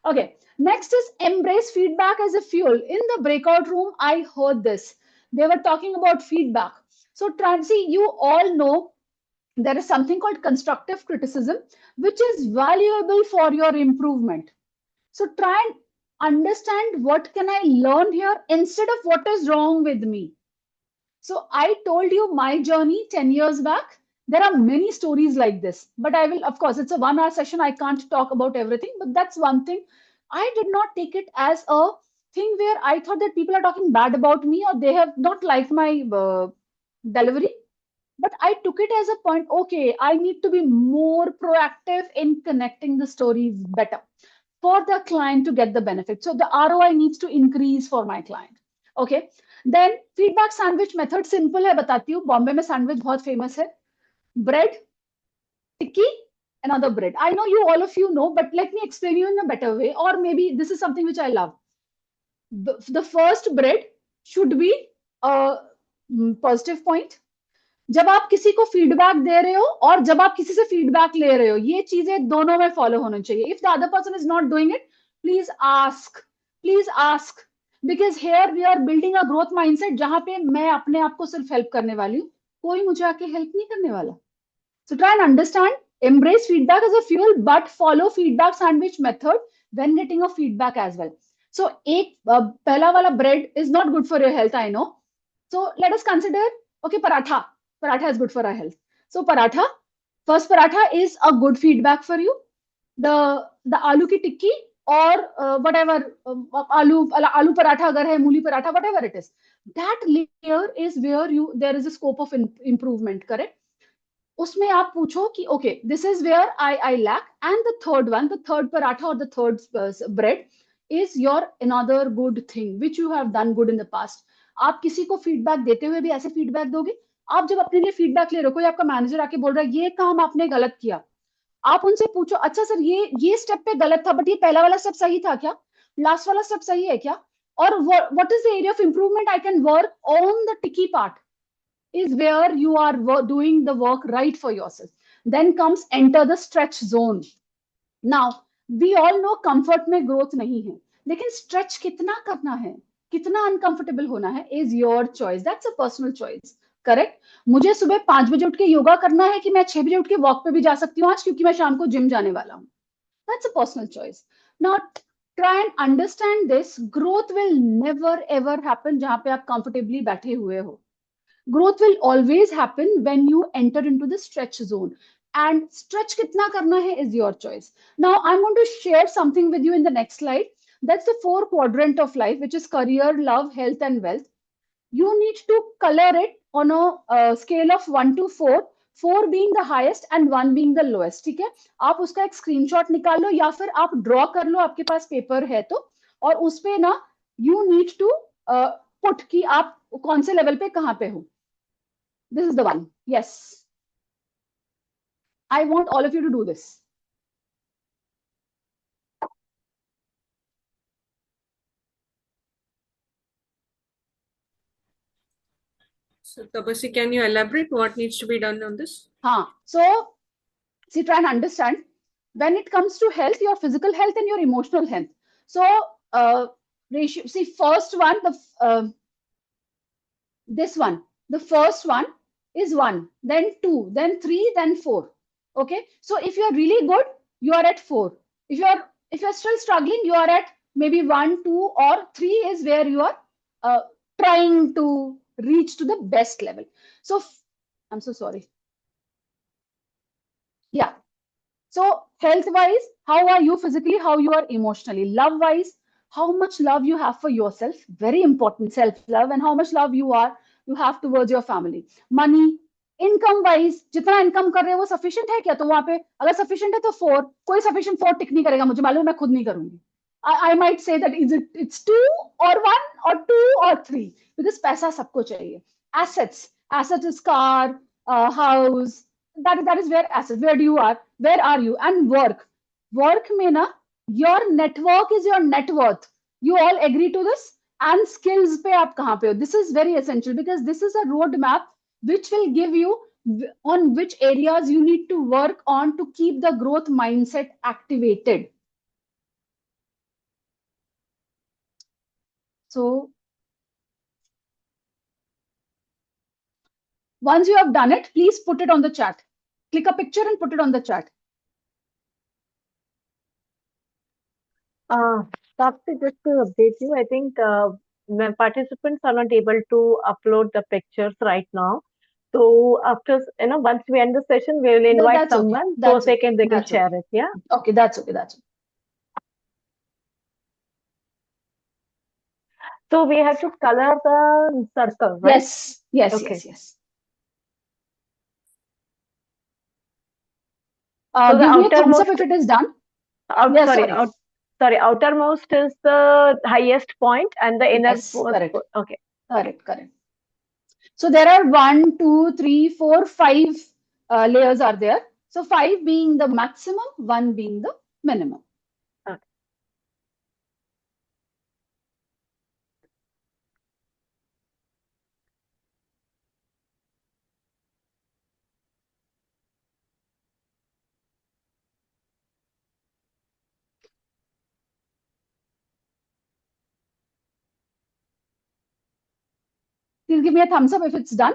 Okay, next is embrace feedback as a fuel. In the breakout room, I heard this. They were talking about feedback. So, Transi, you all know there is something called constructive criticism, which is valuable for your improvement. So, try and understand what can I learn here instead of what is wrong with me. So I told you my journey 10 years back. There are many stories like this, but I will, of course, it's a 1 hour session. I can't talk about everything, but that's one thing. I did not take it as a thing where I thought that people are talking bad about me or they have not liked my delivery. But I took it as a point, okay, I need to be more proactive in connecting the stories better for the client to get the benefit. So the ROI needs to increase for my client. Okay. Then feedback sandwich method simple है बताती हूँ. बॉम्बे में sandwich बहुत famous है. Bread, tikki, another bread. I know you all of you know, but let me explain you in a better way. Or maybe this is something which I love. The first bread should be a positive point. जब आप किसी को feedback दे रहे हो और जब आप किसी से फीडबैक ले रहे हो, ये चीजें दोनों में फॉलो होना चाहिए. If the other person is not doing it, please ask because here we are building a growth mindset जहां पे मैं अपने आप को सिर्फ हेल्प करने वाली हूँ, कोई मुझे आके हेल्प नहीं करने वाला. So try and understand, embrace feedback as a fuel, but follow feedback sandwich method when getting a feedback as well. So एक पहला वाला bread is not good for your health, I know. So let us consider, okay, paratha. Paratha is good for our health. So paratha, first paratha is a good feedback for you. The aloo ki tikki or whatever aloo paratha agar hai, mooli paratha, whatever it is, that layer is where you there is a scope of improvement, correct? उसमें आप पूछो कि okay this is where I lack and the third paratha और the third bread is your another good thing which you have done good in the past. आप किसी को feedback देते हुए भी ऐसे फीडबैक दोगे. आप जब अपने लिए फीडबैक ले रहे हो, कोई आपका मैनेजर आके बोल रहा है ये काम आपने गलत किया, आप उनसे पूछो अच्छा सर ये स्टेप पे गलत था बट ये पहला वाला स्टेप सही था क्या, लास्ट वाला स्टेप सही है क्या, और what is the area of improvement I can work on the टिकी part is where you are doing the work right for yourself. Then comes enter the stretch zone. Now we all know comfort में growth नहीं है, लेकिन stretch कितना करना है, कितना uncomfortable होना है is your choice. That's a personal choice. Correct. मुझे सुबह 5 बजे उठ के योगा करना है कि मैं 6 बजे उठ के वॉक पे भी जा सकती हूँ आज क्योंकि मैं शाम को जिम जाने वाला हूँ. That's a personal choice. Now try and understand this. Growth will never ever happen जहां पे आप comfortably बैठे हुए हो. Growth will always happen when you enter into the stretch zone. And stretch kitna karna hai is your choice. Now, I'm going to share something with you in the next slide. That's the 4 quadrant of life, which is career, love, health, and wealth. You need to color it on a scale of 1 to 4. 4 being the highest and 1 being the lowest. ठीक है. आप उसका एक screenshot निकाल लो या फिर आप draw कर लो, आपके पास पेपर है तो, और उस पे ना you need to put कि आप कौन से लेवल पे कहां पे हो. This is the one. Yes. I want all of you to do this. So, Tapasi, can you elaborate what needs to be done on this? So, see, try and understand. When it comes to health, your physical health and your emotional health. So, ratio. See, first one, this one. The first one is 1, then 2, then 3, then 4. Okay. So, if you are really good, you are at 4. If you are still struggling, you are at maybe 1, 2, or 3 is where you are trying to reach to the best level. So, I'm so sorry. Yeah. So health wise, how are you physically, how you are emotionally? Love wise, how much love you have for yourself, very important, self love, and how much love you have towards your family. Money, income wise, जितना income कर रहे हो वो sufficient है क्या? तो वहां पे अगर sufficient है तो 4, कोई sufficient 4 टिक नहीं करेगा, मुझे मालूम, मैं खुद नहीं करूंगी. I might say that it's 2 or 1 or 2 or 3 because पैसा सबको चाहिए. Assets is car, house. That is where assets. Where are you? And work में ना, your network is your net worth. You all agree to this? And skills पे आप कहाँ पे हो? This is very essential because this is a roadmap which will give you on which areas you need to work on to keep the growth mindset activated. So once you have done it, please put it on the chat. Click a picture and put it on the chat. Tapsi, just to update you, I think the participants are not able to upload the pictures right now. So after, once we end the session, we will invite That's okay. someone so That's they okay. can That's share okay. it. Yeah. Okay, that's okay. That's okay. So we have to color the circle, right? Yes, yes, Okay. yes, yes. So the Give me a thumbs up outermost, if it is done. Yes, sorry, sorry. outermost is the highest point and the Yes, innermost. correct. Okay. Correct, correct. So there are 1, 2, 3, 4, 5 layers are there. So 5 being the maximum, 1 being the minimum. Okay. Please give me a thumbs up if it's done.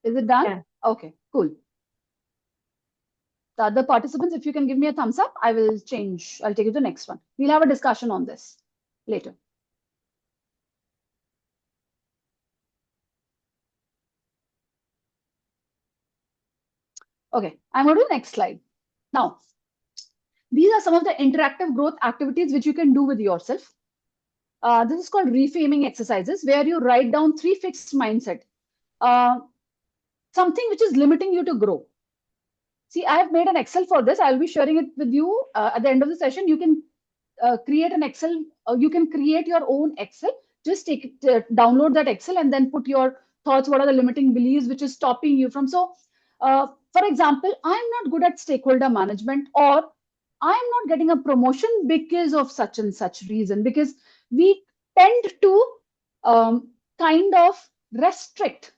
Is it done? Yeah. Okay, cool. The other participants, if you can give me a thumbs up, I will change. I'll take you to the next one. We'll have a discussion on this later. Okay, I'm going to the next slide. Now, these are some of the interactive growth activities which you can do with yourself. This is called reframing exercises, where you write down 3 fixed mindset. Something which is limiting you to grow. See, I have made an Excel for this. I'll be sharing it with you at the end of the session. You can create an Excel. You can create your own Excel. Just download that Excel and then put your thoughts. What are the limiting beliefs which is stopping you from? So, for example, I'm not good at stakeholder management, or I'm not getting a promotion because of such and such reason. Because we tend to kind of restrict,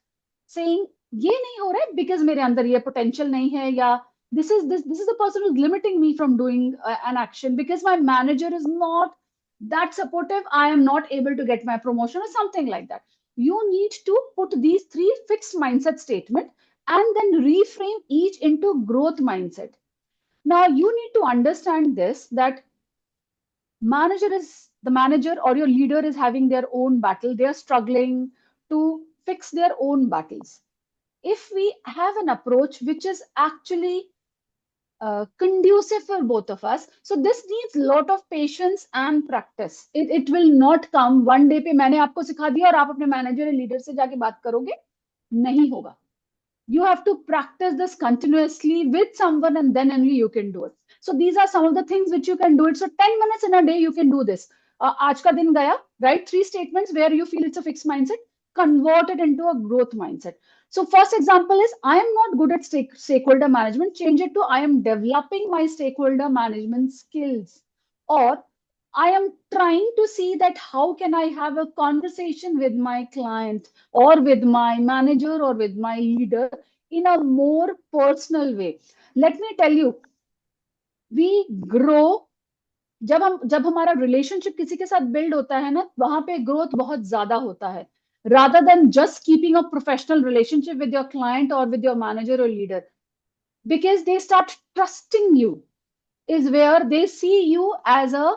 saying ये नहीं हो रहा है because मेरे अंदर ये potential नहीं है, या this is the person who's limiting me from doing an action because my manager is not that supportive. I am not able to get my promotion or something like that. You need to put these 3 fixed mindset statement and then reframe each into growth mindset. Now you need to understand this, that the manager or your leader is having their own battle. They are struggling to fix their own battles. If we have an approach which is actually conducive for both of us, so this needs a lot of patience and practice. It will not come one day पे मैंने आपको सिखा दिया और आप अपने manager या leader से जाके बात करोगे, नहीं होगा. You have to practice this continuously with someone, and then only you can do it. So these are some of the things which you can do it. So 10 minutes in a day, you can do this. आज का दिन गया, write 3 statements where you feel it's a fixed mindset, convert it into a growth mindset. So first example is, I am not good at stakeholder management. Change it to, I am developing my stakeholder management skills. Or I am trying to see that how can I have a conversation with my client or with my manager or with my leader in a more personal way. Let me tell you, we grow जब हमारा relationship किसी के साथ build होता है ना, वहां पे ग्रोथ बहुत ज्यादा होता है, rather than just keeping a professional relationship with your client or with your manager or leader, because they start trusting you, is where they see you as a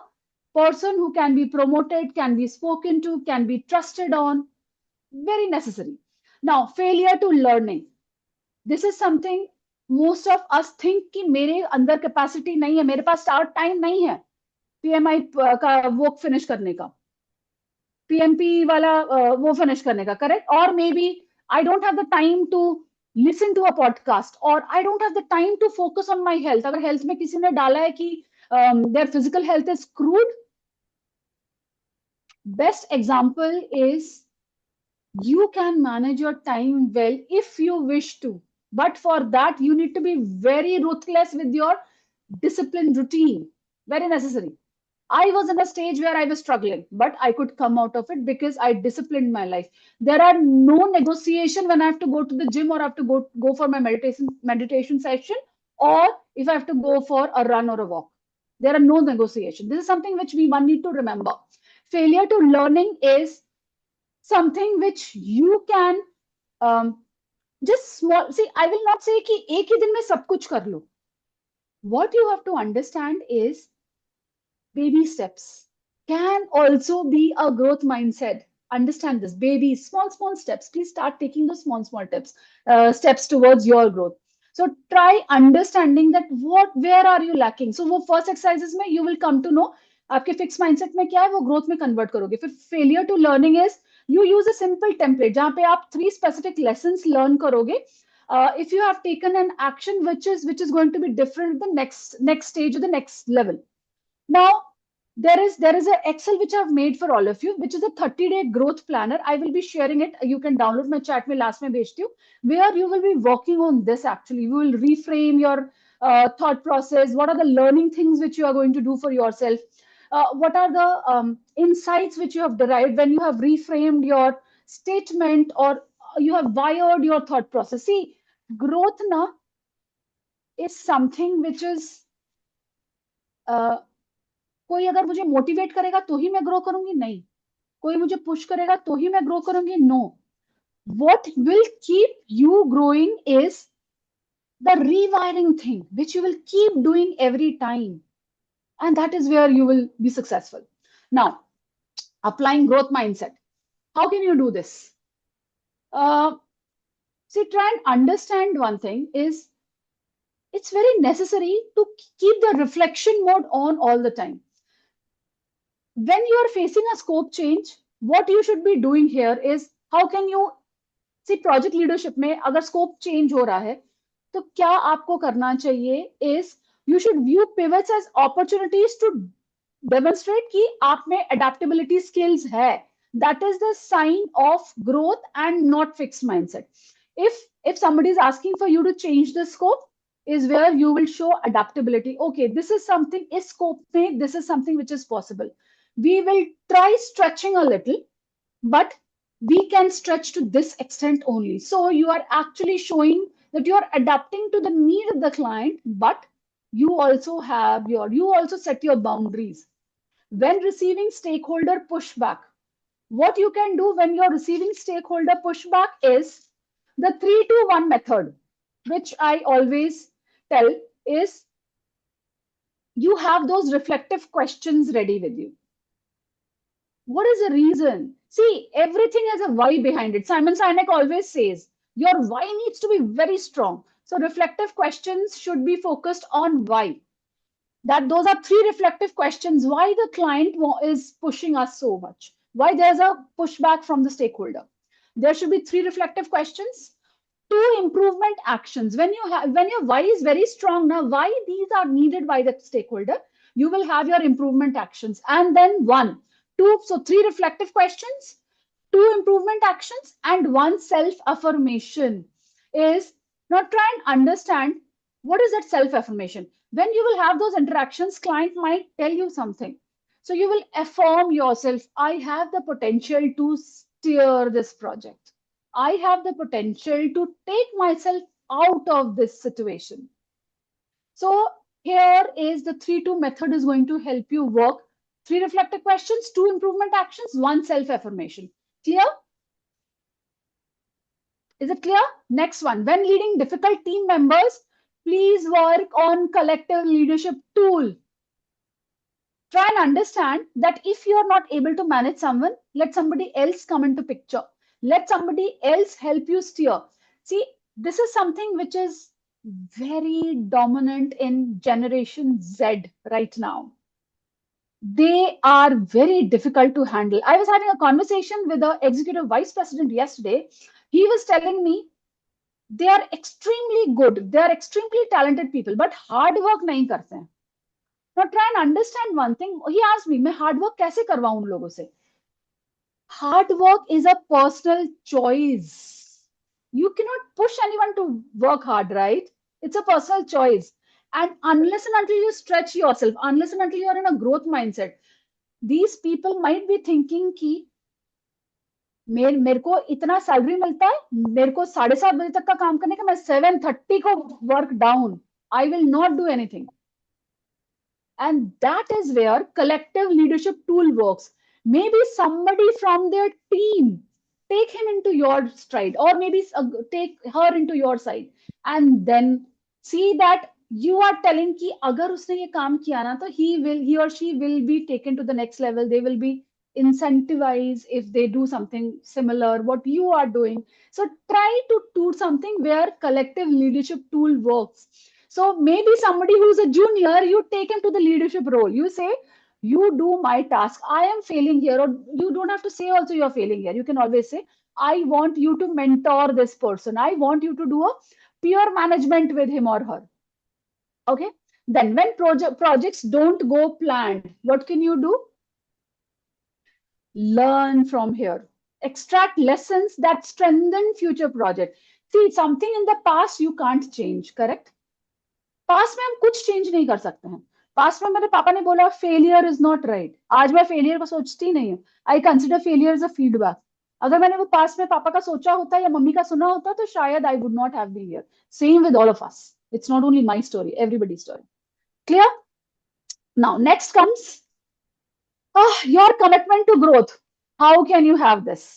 person who can be promoted, can be spoken to, can be trusted on. Very necessary. Now, failure to learning. This is something most of us think कि मेरे अंदर capacity नहीं है, मेरे पास start time नहीं है PMI का work finish करने का, PMP वाला वो finish करने का, correct? Or maybe I don't have the time to listen to a podcast, or I don't have the time to focus on my health. अगर health में किसी ने डाला है कि their physical health is screwed, best example is, you can manage your time well if you wish to, but for that you need to be very ruthless with your discipline, routine, very necessary. I was in a stage where I was struggling, but I could come out of it because I disciplined my life. There are no negotiation when I have to go to the gym or I have to go for my meditation session, or if I have to go for a run or a walk. There are no negotiation. This is something which we one need to remember. Failure to learning is something which you can just small. See, I will not say कि एक ही दिन में सब कुछ कर लो. What you have to understand is baby steps can also be a growth mindset. Understand this, baby, small steps. Please start taking those small steps towards your growth. So try understanding that where are you lacking. So वो first exercises में you will come to know आपके fixed mindset में क्या है, वो growth में convert करोगे. फिर failure to learning is you use a simple template जहाँ पे आप 3 specific lessons learn करोगे. If you have taken an action which is going to be different the next stage or the next level. Now, there is an Excel which I've made for all of you, which is a 30-day growth planner. I will be sharing it. You can download my chat में last में भेजती हूँ, where you will be working on this actually. You will reframe your thought process. What are the learning things which you are going to do for yourself? What are the insights which you have derived when you have reframed your statement or you have wired your thought process? See, growth na is something which is कोई अगर मुझे motivate करेगा तो ही मैं grow करूंगी, नहीं. कोई मुझे पुश करेगा तो ही मैं ग्रो करूंगी, no. What will keep you growing is the rewiring thing which you will keep doing every time, and that is where you will be successful. Now, applying growth mindset, how can you do this? See, try and understand one thing is it's very necessary to keep the reflection mode on all the time. When you are facing a scope change, what you should be doing here is how can you see project leadership में अगर scope change हो रहा है तो क्या आपको करना चाहिए is you should view pivots as opportunities to demonstrate कि आप में adaptability skills है. That is the sign of growth and not fixed mindset. If somebody is asking for you to change the scope, is where you will show adaptability. Okay, this is something is scope में, this is something which is possible. We will try stretching a little, but we can stretch to this extent only. So you are actually showing that you are adapting to the need of the client, but you also set your boundaries. When receiving stakeholder pushback, what you can do when you're receiving stakeholder pushback is the 3-2-1 method, which I always tell is you have those reflective questions ready with you. What is the reason? See, everything has a why behind it. Simon Sinek always says, your why needs to be very strong. So reflective questions should be focused on why. Those are 3 reflective questions. Why the client is pushing us so much? Why there's a pushback from the stakeholder? There should be 3 reflective questions. 2 improvement actions. When your why is very strong, now why these are needed by the stakeholder, you will have your improvement actions. And then 3 reflective questions, 2 improvement actions, and 1 self-affirmation is now try and understand what is that self-affirmation. When you will have those interactions, client might tell you something. So you will affirm yourself. I have the potential to steer this project. I have the potential to take myself out of this situation. So here is the 3-2 method is going to help you work. 3 reflective questions, 2 improvement actions, 1 self-affirmation. Clear? Is it clear? Next one. When leading difficult team members, please work on collective leadership tool. Try and understand that if you are not able to manage someone, let somebody else come into picture. Let somebody else help you steer. See, this is something which is very dominant in Generation Z right now. They are very difficult to handle. I was having a conversation with the executive vice president yesterday. He was telling me they are extremely good. They are extremely talented people, but hard work nahi karte hain. Now try and understand one thing. He asked me, मैं hard work कैसे करवाऊं उन लोगों से? Hard work is a personal choice. You cannot push anyone to work hard, right? It's a personal choice. And unless and until you stretch yourself, unless and until you're in a growth mindset, these people might be thinking कि मेरे को इतना salary मिलता है, मेरे को 7:30 बजे तक का काम करने का, मैं 7:30 को work down, I will not do anything. And that is where collective leadership tool works. Maybe somebody from their team take him into your stride, or maybe take her into your side, and then see that you are telling कि अगर उसने ये काम किया ना, तो he or she will be taken to the next level. They will be incentivized if they do something similar what you are doing. So try to do something where collective leadership tool works. So maybe somebody who's a junior, you take him to the leadership role. You say, you do my task. I am failing here. Or you don't have to say also you're failing here. You can always say, I want you to mentor this person. I want you to do a peer management with him or her. Okay. Then when projects don't go planned, what can you do? Learn from here. Extract lessons that strengthen future project. See, something in the past you can't change, correct? Past में हम कुछ change नहीं कर सकते हैं. Past में मेरे पापा ने बोला फेलियर इज नॉट राइट. आज मैं फेलियर को सोचती नहीं हूँ. I consider failure as a feedback. अगर मैंने वो पास्ट में पापा का सोचा होता या मम्मी का सुना होता तो शायद I would not have been here. Same with all of us. It's not only my story, everybody story. Clear? Now next comes your commitment to growth. How can you have this?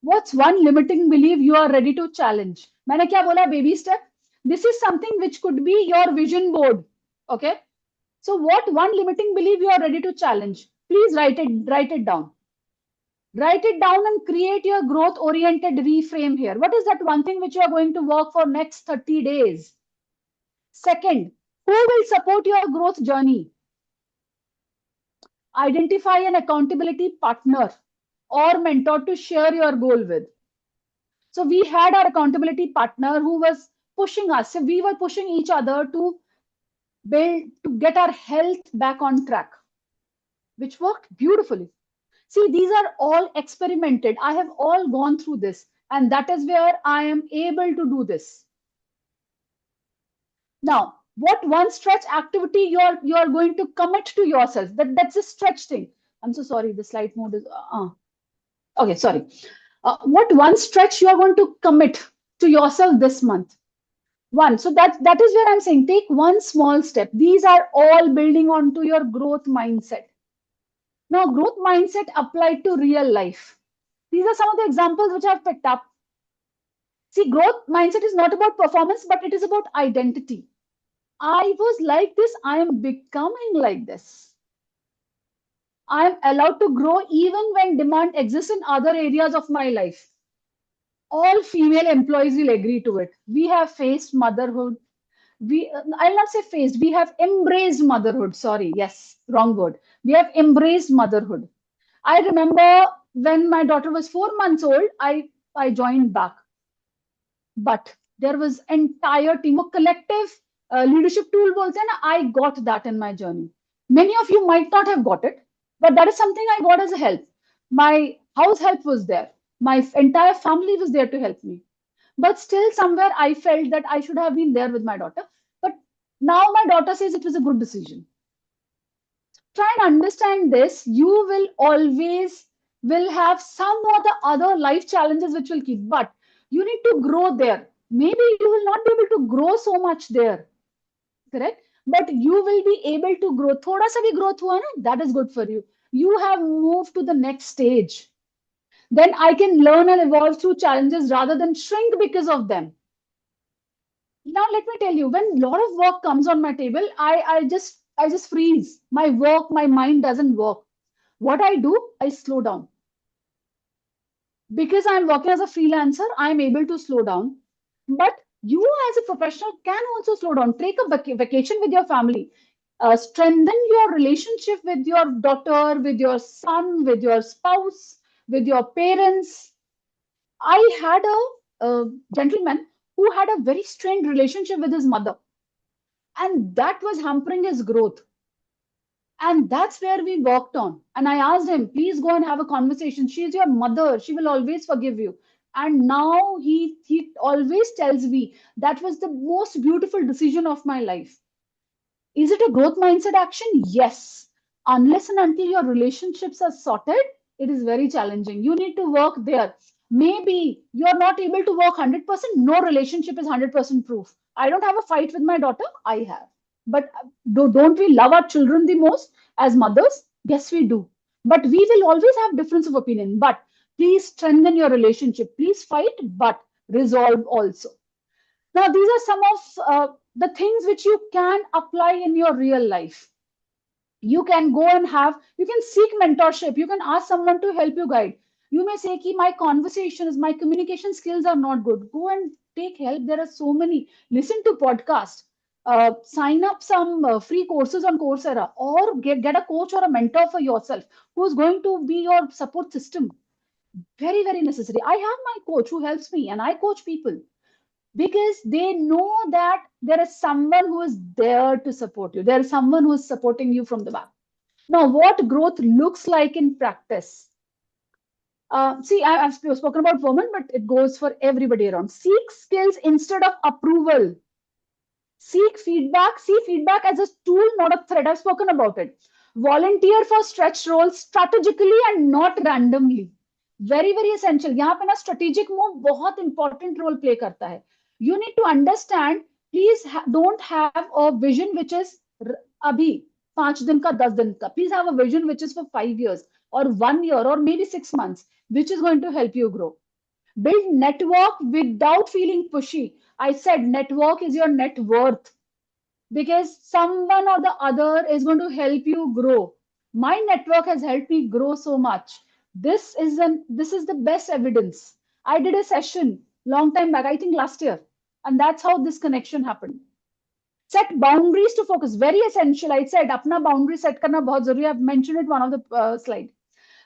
What's one limiting belief you are ready to challenge? मैंने क्या बोला? Baby step. This is something which could be your vision board. Okay. So what one limiting belief you are ready to challenge? Please write it down. Write it down and create your growth oriented reframe here. What is that one thing which you are going to work for next 30 days? Second, who will support your growth journey? Identify an accountability partner or mentor to share your goal with. So we had our accountability partner who was pushing us. So we were pushing each other to get our health back on track, which worked beautifully. See, these are all experimented. I have all gone through this, and that is where I am able to do this. Now, what one stretch activity you are going to commit to yourself? That's a stretch thing. I'm so sorry. The slide mode is okay. Sorry. What one stretch you are going to commit to yourself this month? One. So that is where I'm saying take one small step. These are all building onto your growth mindset. Now, growth mindset applied to real life. These are some of the examples which I've picked up. See, growth mindset is not about performance, but it is about identity. I was like this. I am becoming like this. I am allowed to grow even when demand exists in other areas of my life. All female employees will agree to it. We have faced motherhood. I'll not say faced. We have embraced motherhood. Sorry. Yes. Wrong word. We have embraced motherhood. I remember when my daughter was 4 months old, I joined back. But there was entire team of collective leadership tool bolte hain na, I got that in my journey. Many of you might not have got it, but that is something I got as a help. My house help was there. My entire family was there to help me. But still somewhere I felt that I should have been there with my daughter. But now my daughter says it was a good decision. Try and understand this. You will always will have some or the other life challenges which will keep, but you need to grow there. Maybe you will not be able to grow so much there, correct? But you will be able to grow. Thoda sa bhi growth hua na, that is good for you. You have moved to the next stage. Then I can learn and evolve through challenges rather than shrink because of them. Now let me tell you, when a lot of work comes on my table, I just freeze. My mind doesn't work. What I do, I slow down. Because I'm working as a freelancer, I'm able to slow down. But you as a professional can also slow down. Take a vacation with your family. Strengthen your relationship with your daughter, with your son, with your spouse, with your parents. I had a gentleman who had a very strained relationship with his mother. And that was hampering his growth. And that's where we worked on. And I asked him, please go and have a conversation. She's your mother. She will always forgive you. And now he always tells me that was the most beautiful decision of my life. Is it a growth mindset action? Yes. Unless and until your relationships are sorted, it is very challenging. You need to work there. Maybe you are not able to work 100%. No relationship is 100% proof. I don't have a fight with my daughter. I have. But don't we love our children the most as mothers? Yes, we do. But we will always have difference of opinion. But please strengthen your relationship. Please fight, but resolve also. Now, these are some of the things which you can apply in your real life. You can go and you can seek mentorship. You can ask someone to help you guide. You may say, Ki, my conversations, my communication skills are not good. Go and take help. There are so many. Listen to podcasts. Sign up some free courses on Coursera, or get a coach or a mentor for yourself who's going to be your support system. Very, very necessary. I have my coach who helps me, and I coach people because they know that there is someone who is there to support you. There is someone who is supporting you from the back. Now, what growth looks like in practice? See, I've spoken about women, but it goes for everybody around. Seek skills instead of approval. Seek feedback. See feedback as a tool, not a threat. I've spoken about it. Volunteer for stretch roles strategically and not randomly. Very, very essential. यहाँ पे ना strategic move बहुत important role play करता है. You need to understand. Please don't have a vision which is अभी 5 दिन का 10 दिन का. Please have a vision which is for 5 years or 1 year or maybe 6 months, which is going to help you grow. Build network without feeling pushy. I said network is your net worth because someone or the other is going to help you grow. My network has helped me grow so much. This is the best evidence. I did a session long time back, I think last year, and that's how this connection happened. Set boundaries to focus. Very essential. I said apna boundary set karna bahut zaruri. I've mentioned it one of the slide.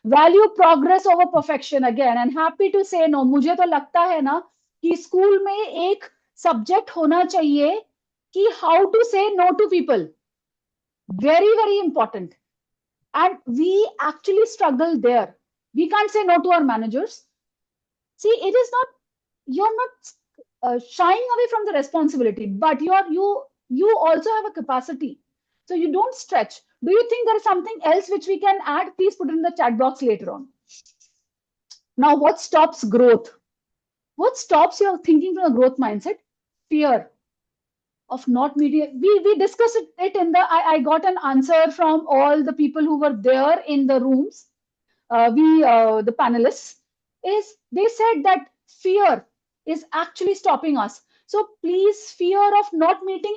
Value progress over perfection again, and happy to say no. मुझे तो लगता है ना कि school में एक subject होना चाहिए कि how to say no to people. Very, very important. And we actually struggle there. We can't say no to our managers. See, it is not, you're not shying away from the responsibility, but you also have a capacity. So you don't stretch. Do you think there is something else which we can add? Please put it in the chat box later on. Now, what stops growth? What stops your thinking from a growth mindset? Fear of not meeting. We discussed it in the, I got an answer from all the people who were there in the rooms. The panelists, is they said that fear is actually stopping us. So please, fear of not meeting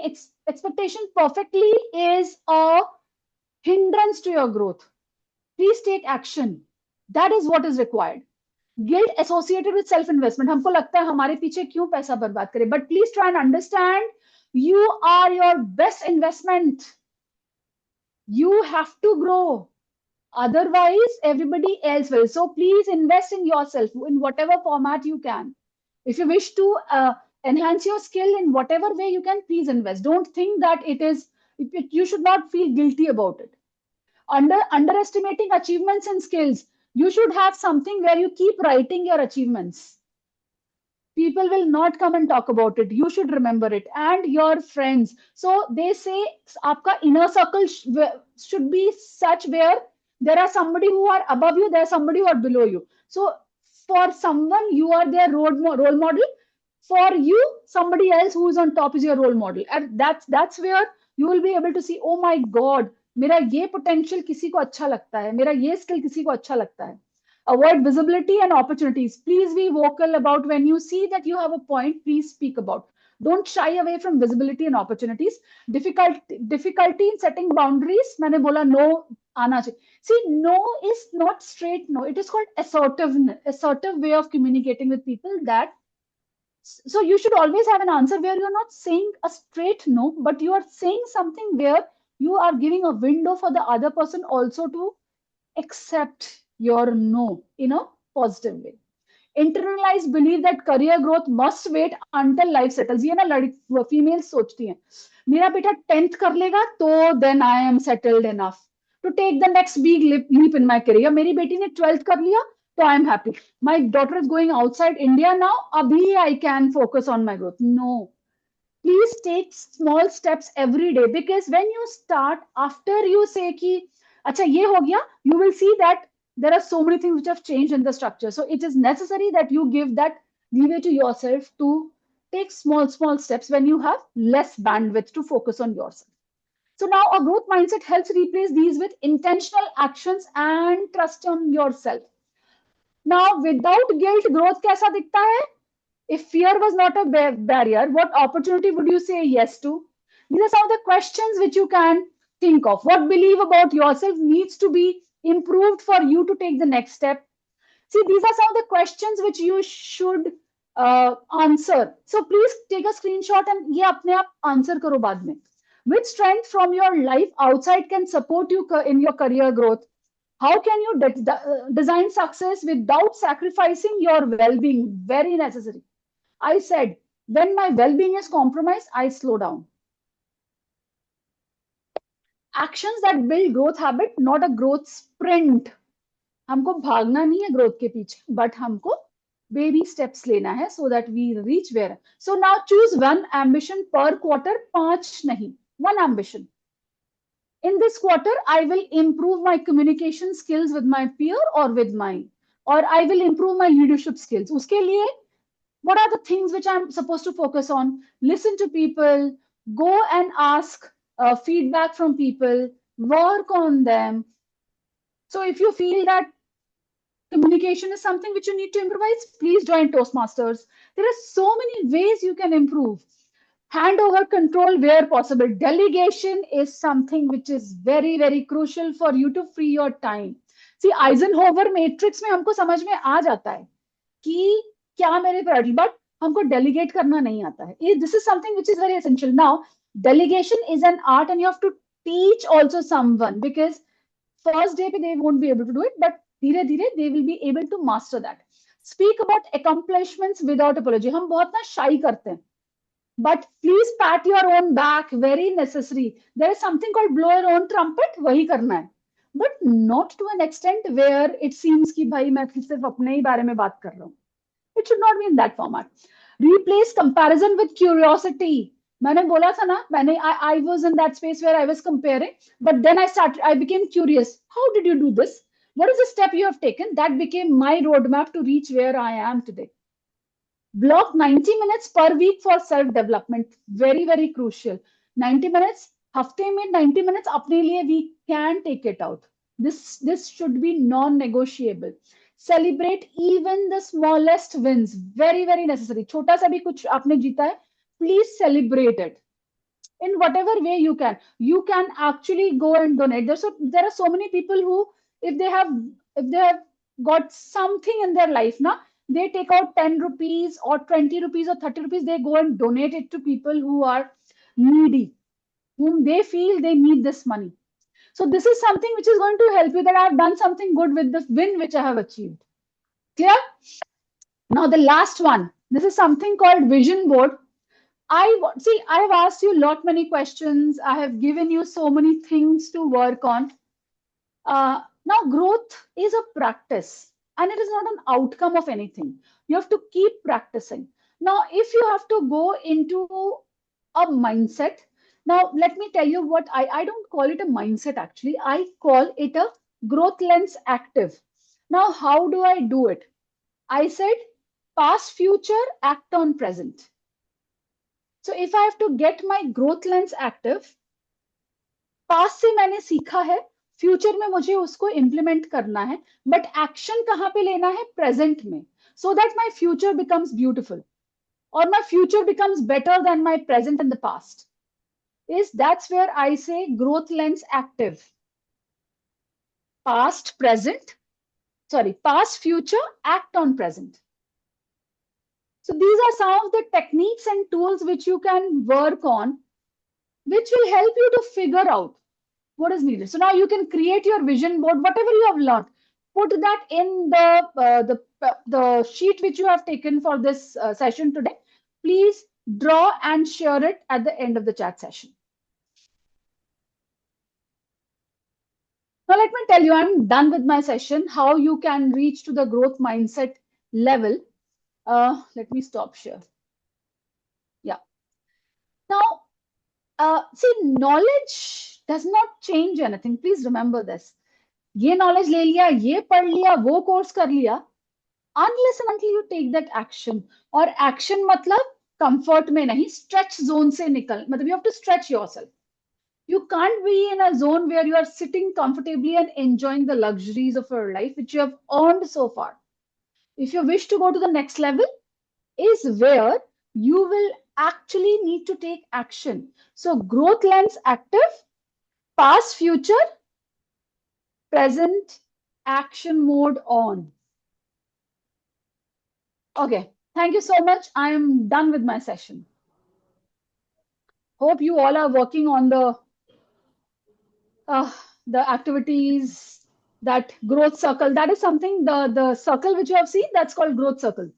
expectation perfectly is a hindrance to your growth. Please take action. That is what is required. Guilt associated with self-investment. हमको लगता है हमारे पीछे क्यों पैसा बर्बाद करें? But please try and understand, you are your best investment. You have to grow. Otherwise, everybody else will. So please invest in yourself in whatever format you can. If you wish to enhance your skill in whatever way you can, please invest. Don't think that you should not feel guilty about it. Underestimating achievements and skills. You should have something where you keep writing your achievements. People will not come and talk about it. You should remember it. And your friends. So they say, aapka inner circle should be such where there are somebody who are above you, there are somebody who are below you. So for someone, you are their role model. For you, somebody else who is on top is your role model. And that's where you will be able to see, oh my God, मेरा ये potential किसी को अच्छा लगता है, मेरा ये skill किसी को अच्छा लगता है. Avoid visibility and opportunities. Please be vocal about when you see that you have a point, please speak about. Don't shy away from visibility and opportunities. Difficulty in setting boundaries. मैंने बोला no आना चाहिए. See, no is not straight no. It is called assertive way of communicating with people. So you should always have an answer where you're not saying a straight no, but you are saying something where you are giving a window for the other person also to accept your no in a positive way. Internalized belief that career growth must wait until life settles. ये ना females सोचती हैं, मेरा बेटा 10th कर लेगा तो then I am settled enough to take the next big leap in my career. मेरी बेटी ने 12th कर लिया, So I'm happy. My daughter is going outside India now. Abhi I can focus on my growth. No. Please take small steps every day, because when you start, after you say ki acha ye ho gaya, you will see that there are so many things which have changed in the structure. So it is necessary that you give that leeway to yourself to take small steps when you have less bandwidth to focus on yourself. So now a growth mindset helps replace these with intentional actions and trust on yourself. Now, without guilt, growth कैसा दिखता है? If fear was not a barrier, what opportunity would you say yes to? These are some of the questions which you can think of. What belief about yourself needs to be improved for you to take the next step? See, these are some of the questions which you should answer. So please take a screenshot and ये अपने आप answer करो बाद में. Which strength from your life outside can support you in your career growth? How can you design success without sacrificing your well-being? Very necessary. I said, when my well-being is compromised, I slow down. Actions that build growth habit, not a growth sprint. हमको भागना नहीं है growth के पीछे, but हमको baby steps लेना है so that we reach where. So now choose one ambition per quarter, 5 नहीं, one ambition. In this quarter, I will improve my communication skills with my peer or I will improve my leadership skills. उसके लिए, what are the things which I'm supposed to focus on? Listen to people, go and ask feedback from people, work on them. So if you feel that communication is something which you need to improvise, please join Toastmasters. There are so many ways you can improve. Hand over control where possible. Delegation is something which is very, very crucial for you to free your time. See, Eisenhower matrix में हमको समझ में आ जाता है कि क्या मेरे priority, but हमको डेलीगेट करना नहीं आता है. This is something which is very essential. Now, delegation is an art and you have to teach also someone, because first day they won't be able to do it, but धीरे धीरे they will be able to master that. Speak about accomplishments without apology. हम बहुत ना shy करते हैं. But please pat your own back, very necessary. There is something called blow your own trumpet, वही करना है. But not to an extent where it seems कि भाई मैं सिर्फ अपने ही बारे में बात कर रहा हूँ. It should not be in that format. Replace comparison with curiosity. मैंने बोला था ना, I was in that space where I was comparing, but then I became curious. How did you do this? What is the step you have taken? That became my roadmap to reach where I am today. Block 90 minutes per week for self-development. Very, very crucial. 90 minutes, हफ्ते में 90 minutes अपने लिए we can take it out. This should be non-negotiable. Celebrate even the smallest wins. Very, very necessary. छोटा सा भी कुछ आपने जीता है, please celebrate it. In whatever way you can. You can actually go and donate. There are so many people who, if they have got something in their life, na, they take out 10 rupees or 20 rupees or 30 rupees, they go and donate it to people who are needy, whom they feel they need this money. So this is something which is going to help you, that I have done something good with this win which I have achieved. Clear? Now the last one. This is something called vision board. I have asked you many questions. I have given you so many things to work on. Now growth is a practice and it is not an outcome of anything. You have to keep practicing. Now, if you have to go into a mindset, now let me tell you what I don't call it a mindset actually. I call it a growth lens active. Now, how do I do it? I said past, future, act on present. So if I have to get my growth lens active, past से मैंने सीखा है, future में मुझे उसको implement करना है, but action कहाँ पे लेना है? प्रेजेंट में, so that my future becomes beautiful और my future becomes better than my present and the past. That's where I say growth lens active. Past, future, act on present. So these are some of the techniques and tools which you can work on, which will help you to figure out what is needed. So now you can create your vision board, whatever you have learned, put that in the sheet which you have taken for this session today. Please draw and share it at the end of the chat session. Now, let me tell you, I'm done with my session. How you can reach to the growth mindset level. Let me stop share. Yeah. Now, see, knowledge does not change anything. Please remember this. ये knowledge ले लिया, ये पढ़ लिया, वो course कर लिया, unless and until you take that action. और action मतलब comfort में नहीं, stretch zone से निकल. मतलब you have to stretch yourself. You can't be in a zone where you are sitting comfortably and enjoying the luxuries of your life, which you have earned so far. If you wish to go to the next level, is where you will actually need to take action. So growth lens active, past, future, present, action mode on. Okay, thank you so much. I am done with my session. Hope you all are working on the activities, that growth circle. That is something, the circle which you have seen, that's called growth circle.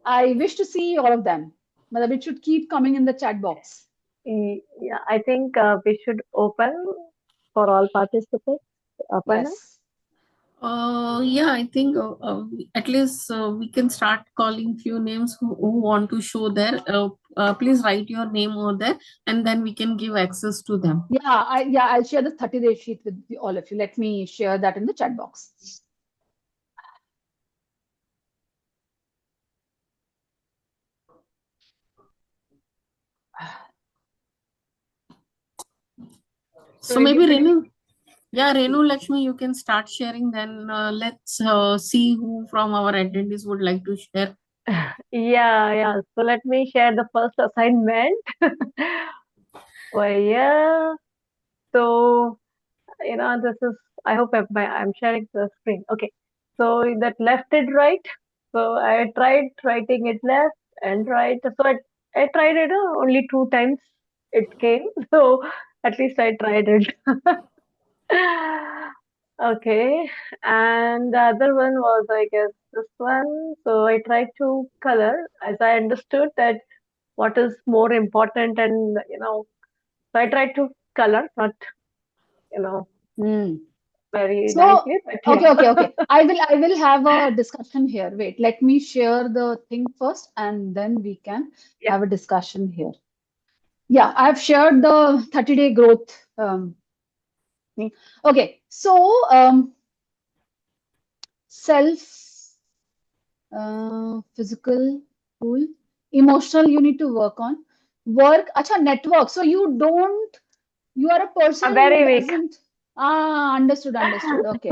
I wish to see all of them. But it should keep coming in the chat box. Yeah, I think we should open for all participants. Aparna? Yes. Yeah, I think at least we can start calling few names who want to show there. Please write your name over there, and then we can give access to them. Yeah, I'll share the 30-day sheet with all of you. Let me share that in the chat box. So maybe Renu, yeah, Renu Lakshmi, you can start sharing. Then let's see who from our attendees would like to share. Yeah. So let me share the first assignment. Well, yeah. So, this is, I hope I'm sharing the screen. Okay. So that left it right. So I tried writing it left and right. So I tried it only 2 times it came. So at least I tried it. Okay. And the other one was, I guess, this one. So I tried to color as I understood that what is more important, and so I tried to color, not very So, nicely, but yeah. okay. I will have a discussion here. Wait, let me share the thing first, and then we can Yeah. have a discussion here. Yeah, I've shared the 30-day growth thing. Okay, so self, physical, cool, emotional, you need to work on. Work, acha, network. So you are a person I'm very who weak. doesn't. Understood. Okay.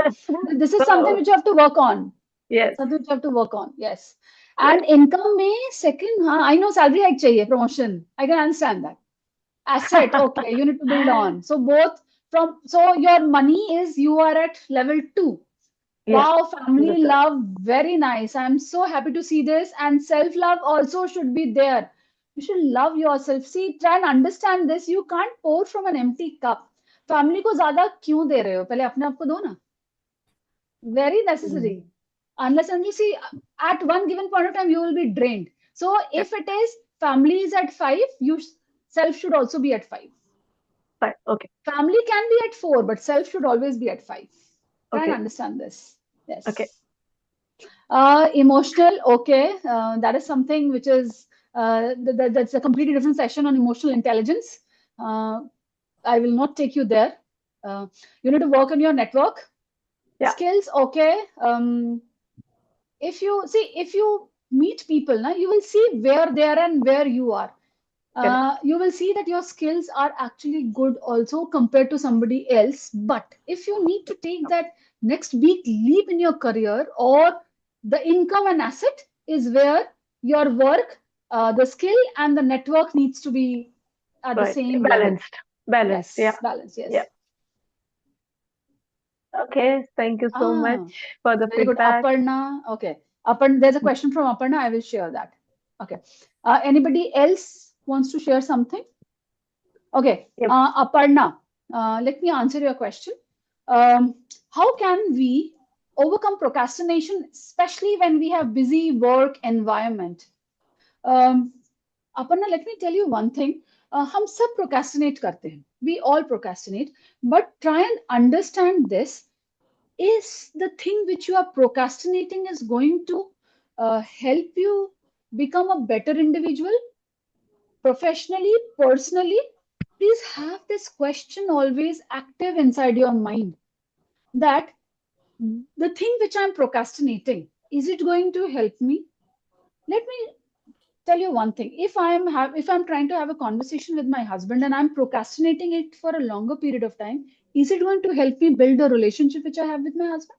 This is something So which you have to work on. yes. Something which you have to work on. Yes. Yeah. And income may second, I know salary hike chahiye, promotion. I can understand that. Asset, okay, you need to build on. So so your money is, you are at level 2. Yeah. Wow, family Understood. love, very nice. I'm so happy to see this. And self-love also should be there. You should love yourself. See, try and understand this. You can't pour from an empty cup. Family को ज़्यादा क्यों दे रहे हो? पहले अपने आप को दो ना. Very necessary. Unless and you see, at one given point of time, you will be drained. So if it is family is at 5, self should also be at 5. Fine. Okay. Family can be at 4, but self should always be at 5. Try and Okay. understand this. Yes. Okay. Emotional, okay. That is something which is that's a completely different session on emotional intelligence. I will not take you there. You need to work on your network. Yeah. Skills, okay. If you meet people, you will see where they are and where you are. You will see that your skills are actually good also compared to somebody else. But if you need to take that next big leap in your career, or the income and asset is where your work, the skill and the network needs to be at the same balanced. level. Balanced. Yes, Yeah. balance. Yes. Yeah. Okay. Thank you so much for the Very good, feedback. Aparna. Okay, Aparna. There's a question from Aparna. I will share that. Okay. Anybody else wants to share something? Okay, Yep. Aparna, let me answer your question. How can we overcome procrastination, especially when we have busy work environment? Aparna, let me tell you one thing. हम सब procrastinate करते हैं. We all procrastinate, but try and understand this. Is the thing which you are procrastinating is going to help you become a better individual, professionally, personally? Please have this question always active inside your mind, that the thing which I'm procrastinating, is it going to help me? Let me tell you one thing. If I'm trying to have a conversation with my husband and I'm procrastinating it for a longer period of time, is it going to help me build a relationship which I have with my husband?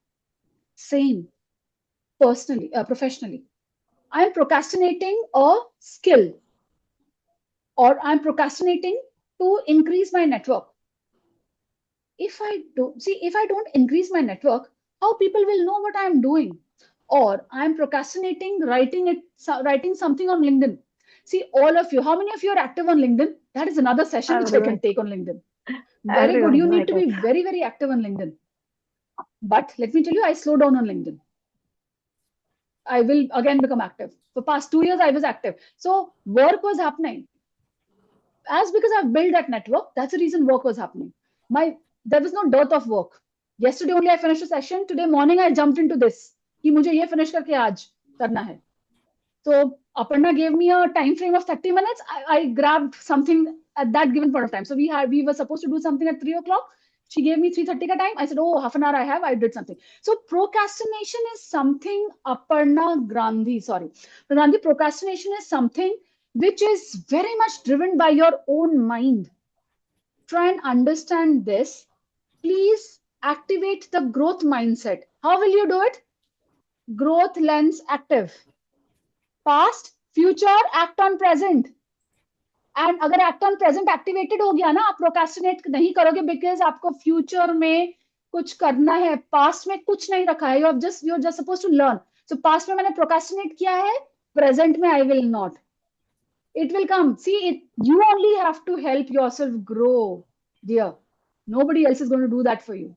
Same, personally, professionally. I'm procrastinating a skill, or I'm procrastinating to increase my network. If I don't increase my network, how people will know what I'm doing? Or I'm procrastinating writing something on LinkedIn. See, all of you, how many of you are active on LinkedIn? That is another session which I can Everyone. take on LinkedIn. Very good. Everyone, You I need to be guess. very, very active on LinkedIn. But let me tell you, I slow down on LinkedIn. I will again become active. For past 2 years, I was active. So work was happening. As because I've built that network, that's the reason work was happening. There was no dearth of work. Yesterday only I finished a session. Today morning I jumped into this. कि मुझे ये finish करके आज करना है. So Aparna gave me a time frame of 30 minutes. I grabbed something at that given point of time. So we were supposed to do something at 3 o'clock. She gave me 3:30 ka time. I said, oh, half an hour I have. I did something. So procrastination is something, Gandhi, procrastination is something which is very much driven by your own mind. Try and understand this. Please activate the growth mindset. How will you do it? Growth lens active. Past, future, act on present. And अगर act on present activated हो गया ना, आप procrastinate नहीं करोगे, because आपको future में कुछ करना है. पास्ट में कुछ नहीं रखा है. You just suppose to learn. So past में मैंने प्रोक्रेस्टिनेट किया है, प्रेजेंट में I will not. It will come. See, you only have to help yourself grow, dear. Nobody else is going to do that for you.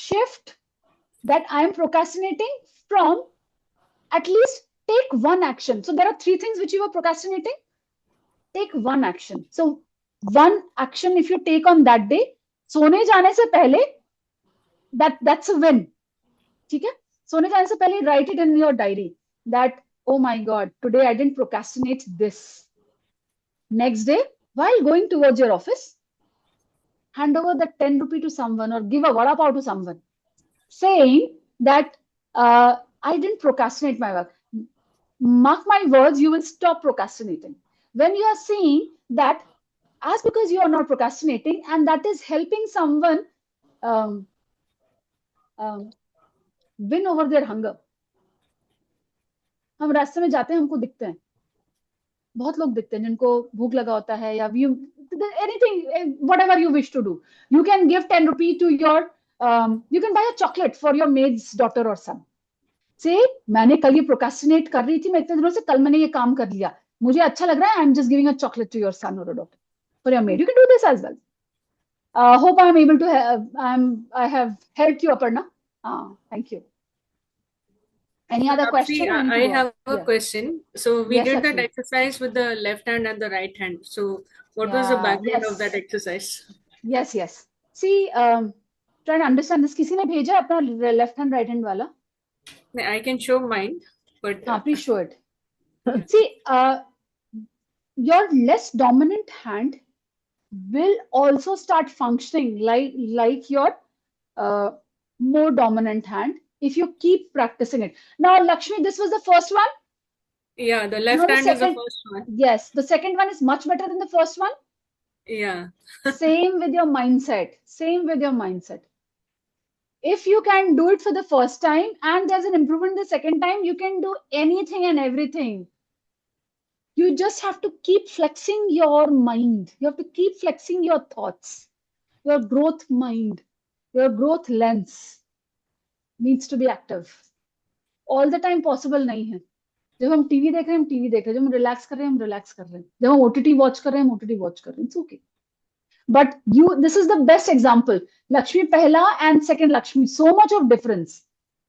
Shift that I am procrastinating from, at least take one action. So there are 3 things which you are procrastinating. Take one action. So one action if you take on that day, सोने जाने से पहले, that's a win. ठीक है? सोने जाने से पहले write it in your diary that, oh my God, today I didn't procrastinate this. Next day, while going towards your office, hand over the 10 rupee to someone or give a vada pav to someone, saying that I didn't procrastinate my work. Mark my words, you will stop procrastinating. When you are seeing that, as because you are not procrastinating, and that is helping someone win over their hunger. हम रास्ते में जाते हैं, हमको दिखते हैं, बहुत लोग दिखते हैं जिनको भूख लगा होता है, या anything, whatever you wish to do. You can give 10 rupees to your, you can buy a chocolate for your maid's daughter or son. Say, मैंने कल ये प्रोक्रेस्टिनेट कर रही थी, मैं इतने दिनों से, कल मैंने ये काम कर लिया, मुझे अच्छा लग रहा है, I am just giving a chocolate to your son और a daughter, for your maid. You can do this as well. Hope I am able to I have helped you, Aparna. Thank you. Any other question? I have a question. So we did that Lakshmi. exercise with the left hand and the right hand. So what was the background of that exercise? Yes. See, try to understand this. किसी ने भेजा अपना left hand right hand वाला? I can show mine, but please show it. See, your less dominant hand will also start functioning like your more dominant hand if you keep practicing it. Now, Lakshmi, this was the first one? Yeah, the left hand is the first one. Yes, the second one is much better than the first one. Yeah. Same with your mindset. If you can do it for the first time and there's an improvement the second time, you can do anything and everything. You just have to keep flexing your mind. You have to keep flexing your thoughts. Your growth mind, your growth lens needs to be active. All the time possible नहीं है. जब हम TV देख रहे हैं, हम TV देख रहे हैं. जब हम रिलैक्स कर रहे हैं, हम रिलैक्स कर रहे हैं. जब हम OTT वॉच कर रहे हैं, हम OTT वॉच कर रहे हैं. It's okay. But this is the best example. Lakshmi Pehla and second Lakshmi, so much of difference.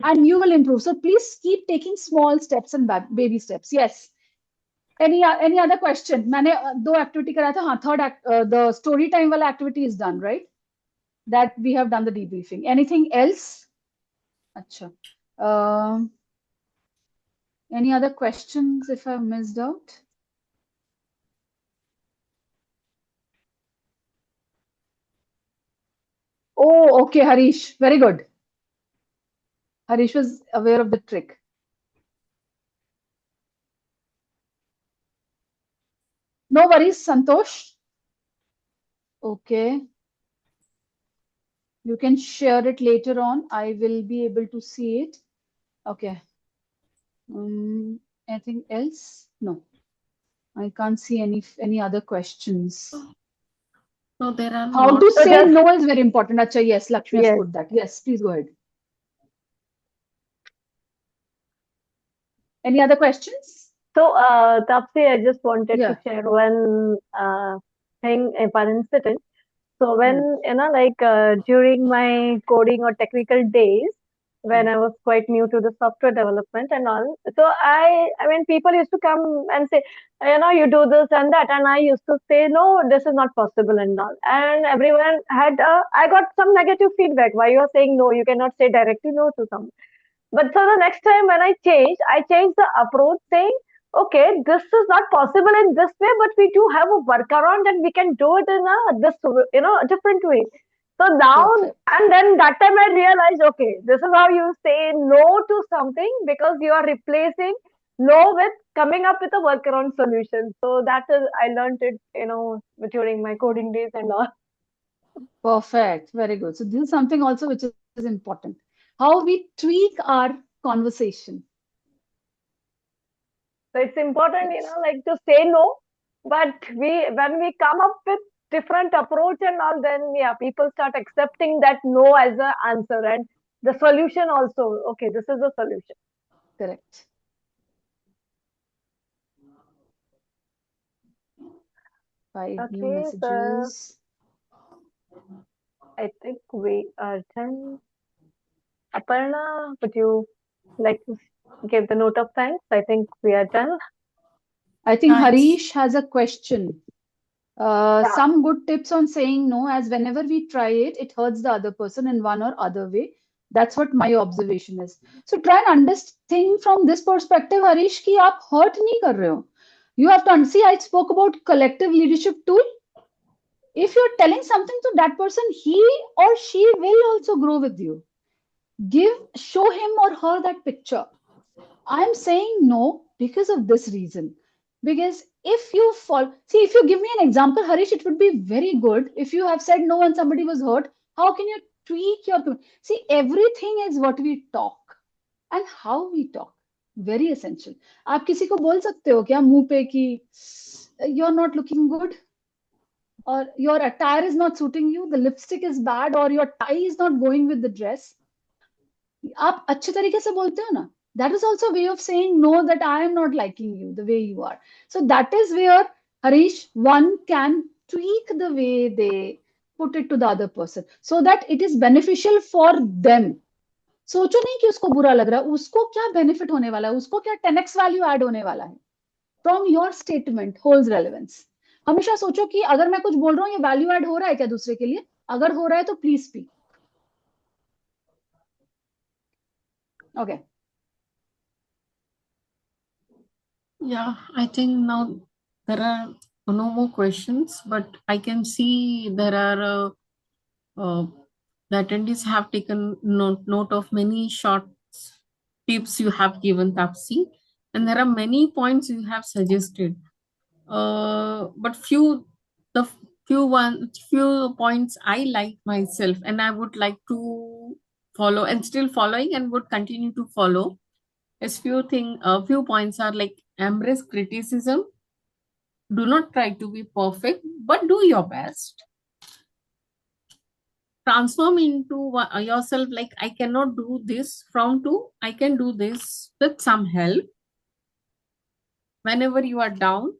And you will improve. So please keep taking small steps and baby steps. Yes. Any other question? मैंने 2 activity कराया था. हाँ, third the story time वाला activity is done, right? That we have done the debriefing. Anything else? अच्छा. Any other questions if I've missed out? Oh, okay, Harish. Very good. Harish was aware of the trick. No worries, Santosh. Okay. You can share it later on. I will be able to see it. Okay. Anything else? No. I can't see any other questions. No, there are How not. to So say just no is very important. Acha, yes, Lakshmi has yes. put that. Yes, please go ahead. Any other questions? So, Tapsi, I just wanted to Yeah. share one thing, one incident. So when, like during my coding or technical days, when I was quite new to the software development and all, so I mean, people used to come and say, you do this and that, and I used to say, no, this is not possible and all. And everyone had, I got some negative feedback. Why you are saying no? You cannot say directly no to someone. But so the next time when I changed the approach saying, okay, this is not possible in this way, but we do have a workaround and we can do it in a different way. So now, Perfect. and then that time I realized, okay, this is how you say no to something because you are replacing no with coming up with a workaround solution. So that is, I learned it, during my coding days and all. Perfect. Very good. So this is something also which is important. How we tweak our conversation. So it's important, Yes. like to say no, but when we come up with different approach and all, then yeah, people start accepting that no as an answer and the solution also. Okay, this is the solution. Correct. Five new Okay, so messages. I think we are done. Aparna, would you like to give the note of thanks? I think we are done. I think Yeah, Harish has a question. Yeah. Some good tips on saying no, as whenever we try it, it hurts the other person in one or other way. That's what my observation is. So try and understand think from this perspective, Harish, कि आप hurt नहीं कर रहे हो. You have to see. I spoke about collective leadership tool. If you're telling something to that person, he or she will also grow with you. Show him or her that picture. I'm saying no because of this reason. Because if you if you give me an example, Harish, it would be very good if you have said no and somebody was hurt. How can you tweak your see? Everything is what we talk and how we talk. Very essential. आप किसी को बोल सकते हो क्या मुंह पे कि you're not looking good or your attire is not suiting you, the lipstick is bad or your tie is not going with the dress. आप अच्छे तरीके से बोलते हो ना. That is also a way of saying no, that I am not liking you the way you are. So that is where, Harish, one can tweak the way they put it to the other person so that it is beneficial for them. सोचो नहीं कि उसको बुरा लग रहा है, उसको क्या बेनिफिट होने वाला है, उसको क्या 10x वैल्यू ऐड होने वाला है. From your statement holds relevance. हमेशा सोचो कि अगर मैं कुछ बोल रहा हूँ ये वैल्यू ऐड हो रहा है क्या दूसरे के लिए. अगर हो रहा है तो please speak. Okay. yeah, I think now there are no more questions, but I can see there are the attendees have taken note of many short tips you have given, Tapsi, and there are many points you have suggested. But the few points I like myself, and I would like to follow and still following and would continue to follow. As few points are like embrace criticism. Do not try to be perfect, but do your best. Transform into yourself, like I cannot do this, from to I can do this with some help. Whenever you are down,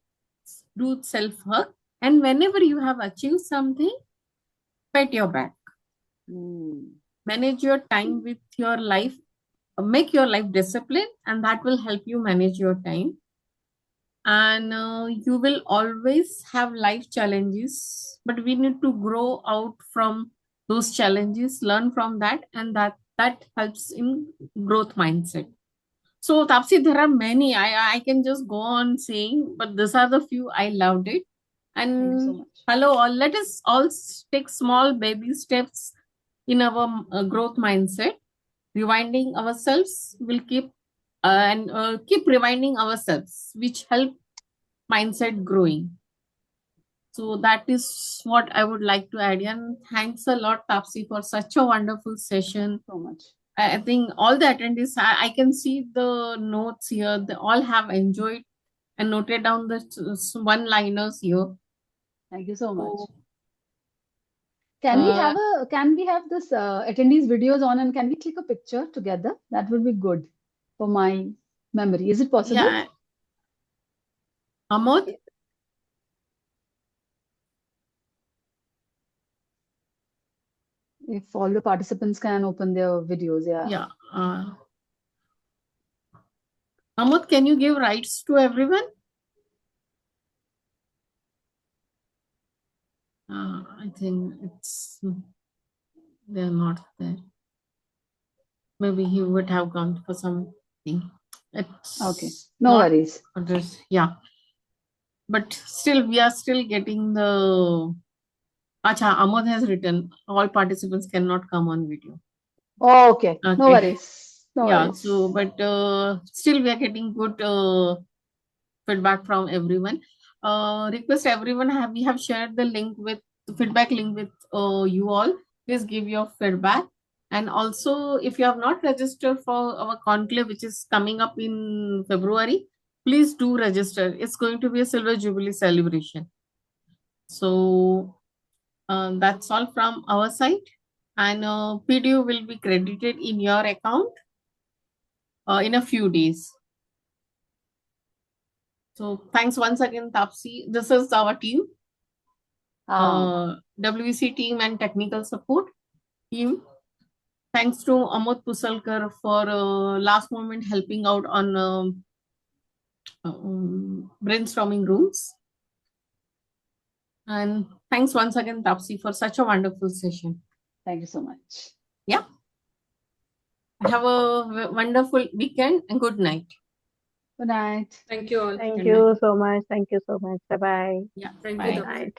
do self-hug. And whenever you have achieved something, pat your back. Manage your time with your life. Make your life disciplined, and that will help you manage your time. and you will always have life challenges, but we need to grow out from those challenges, learn from that, and that helps in growth mindset. So Tapsi, there are many. I can just go on saying, but these are the few. I loved it. Thank you so And much. hello all. Let us all take small baby steps in our growth mindset. Rewinding ourselves will keep keep reminding ourselves, which help mindset growing. So that is what I would like to add. And thanks a lot, Tapsi, for such a wonderful session. So much. I think all the attendees, I can see the notes here. They all have enjoyed and noted down the one-liners here. Thank you so much. So, Can we have this attendees videos on, and can we click a picture together? That would be good for my memory. Is it possible? yeah. Amod? If all the participants can open their videos, yeah. Yeah. Amod, can you give rights to everyone? I think they're not there. Maybe he would have gone for something. Okay, no worries. Yeah. But still, we are still getting the... Acha, Amod has written, all participants cannot come on video. Oh, okay. No worries. No Yeah, worries. so, but still we are getting good feedback from everyone. Request everyone, we have shared the link with feedback link with you all. Please give your feedback. And also, if you have not registered for our conclave, which is coming up in February, please do register. It's going to be a Silver Jubilee celebration. So that's all from our side. And PDU will be credited in your account in a few days. So thanks once again, Tapsi. This is our team. WEC team and technical support team. Thanks to Amod Pusalkar for last moment helping out on brainstorming rooms. And thanks once again, Tapsi, for such a wonderful session. Thank you so much. Yeah. Have a wonderful weekend and good night. Good night. Thank you all. Thank you so much. Thank you so much. Bye-bye. Yeah. Thank Bye. you. Good night.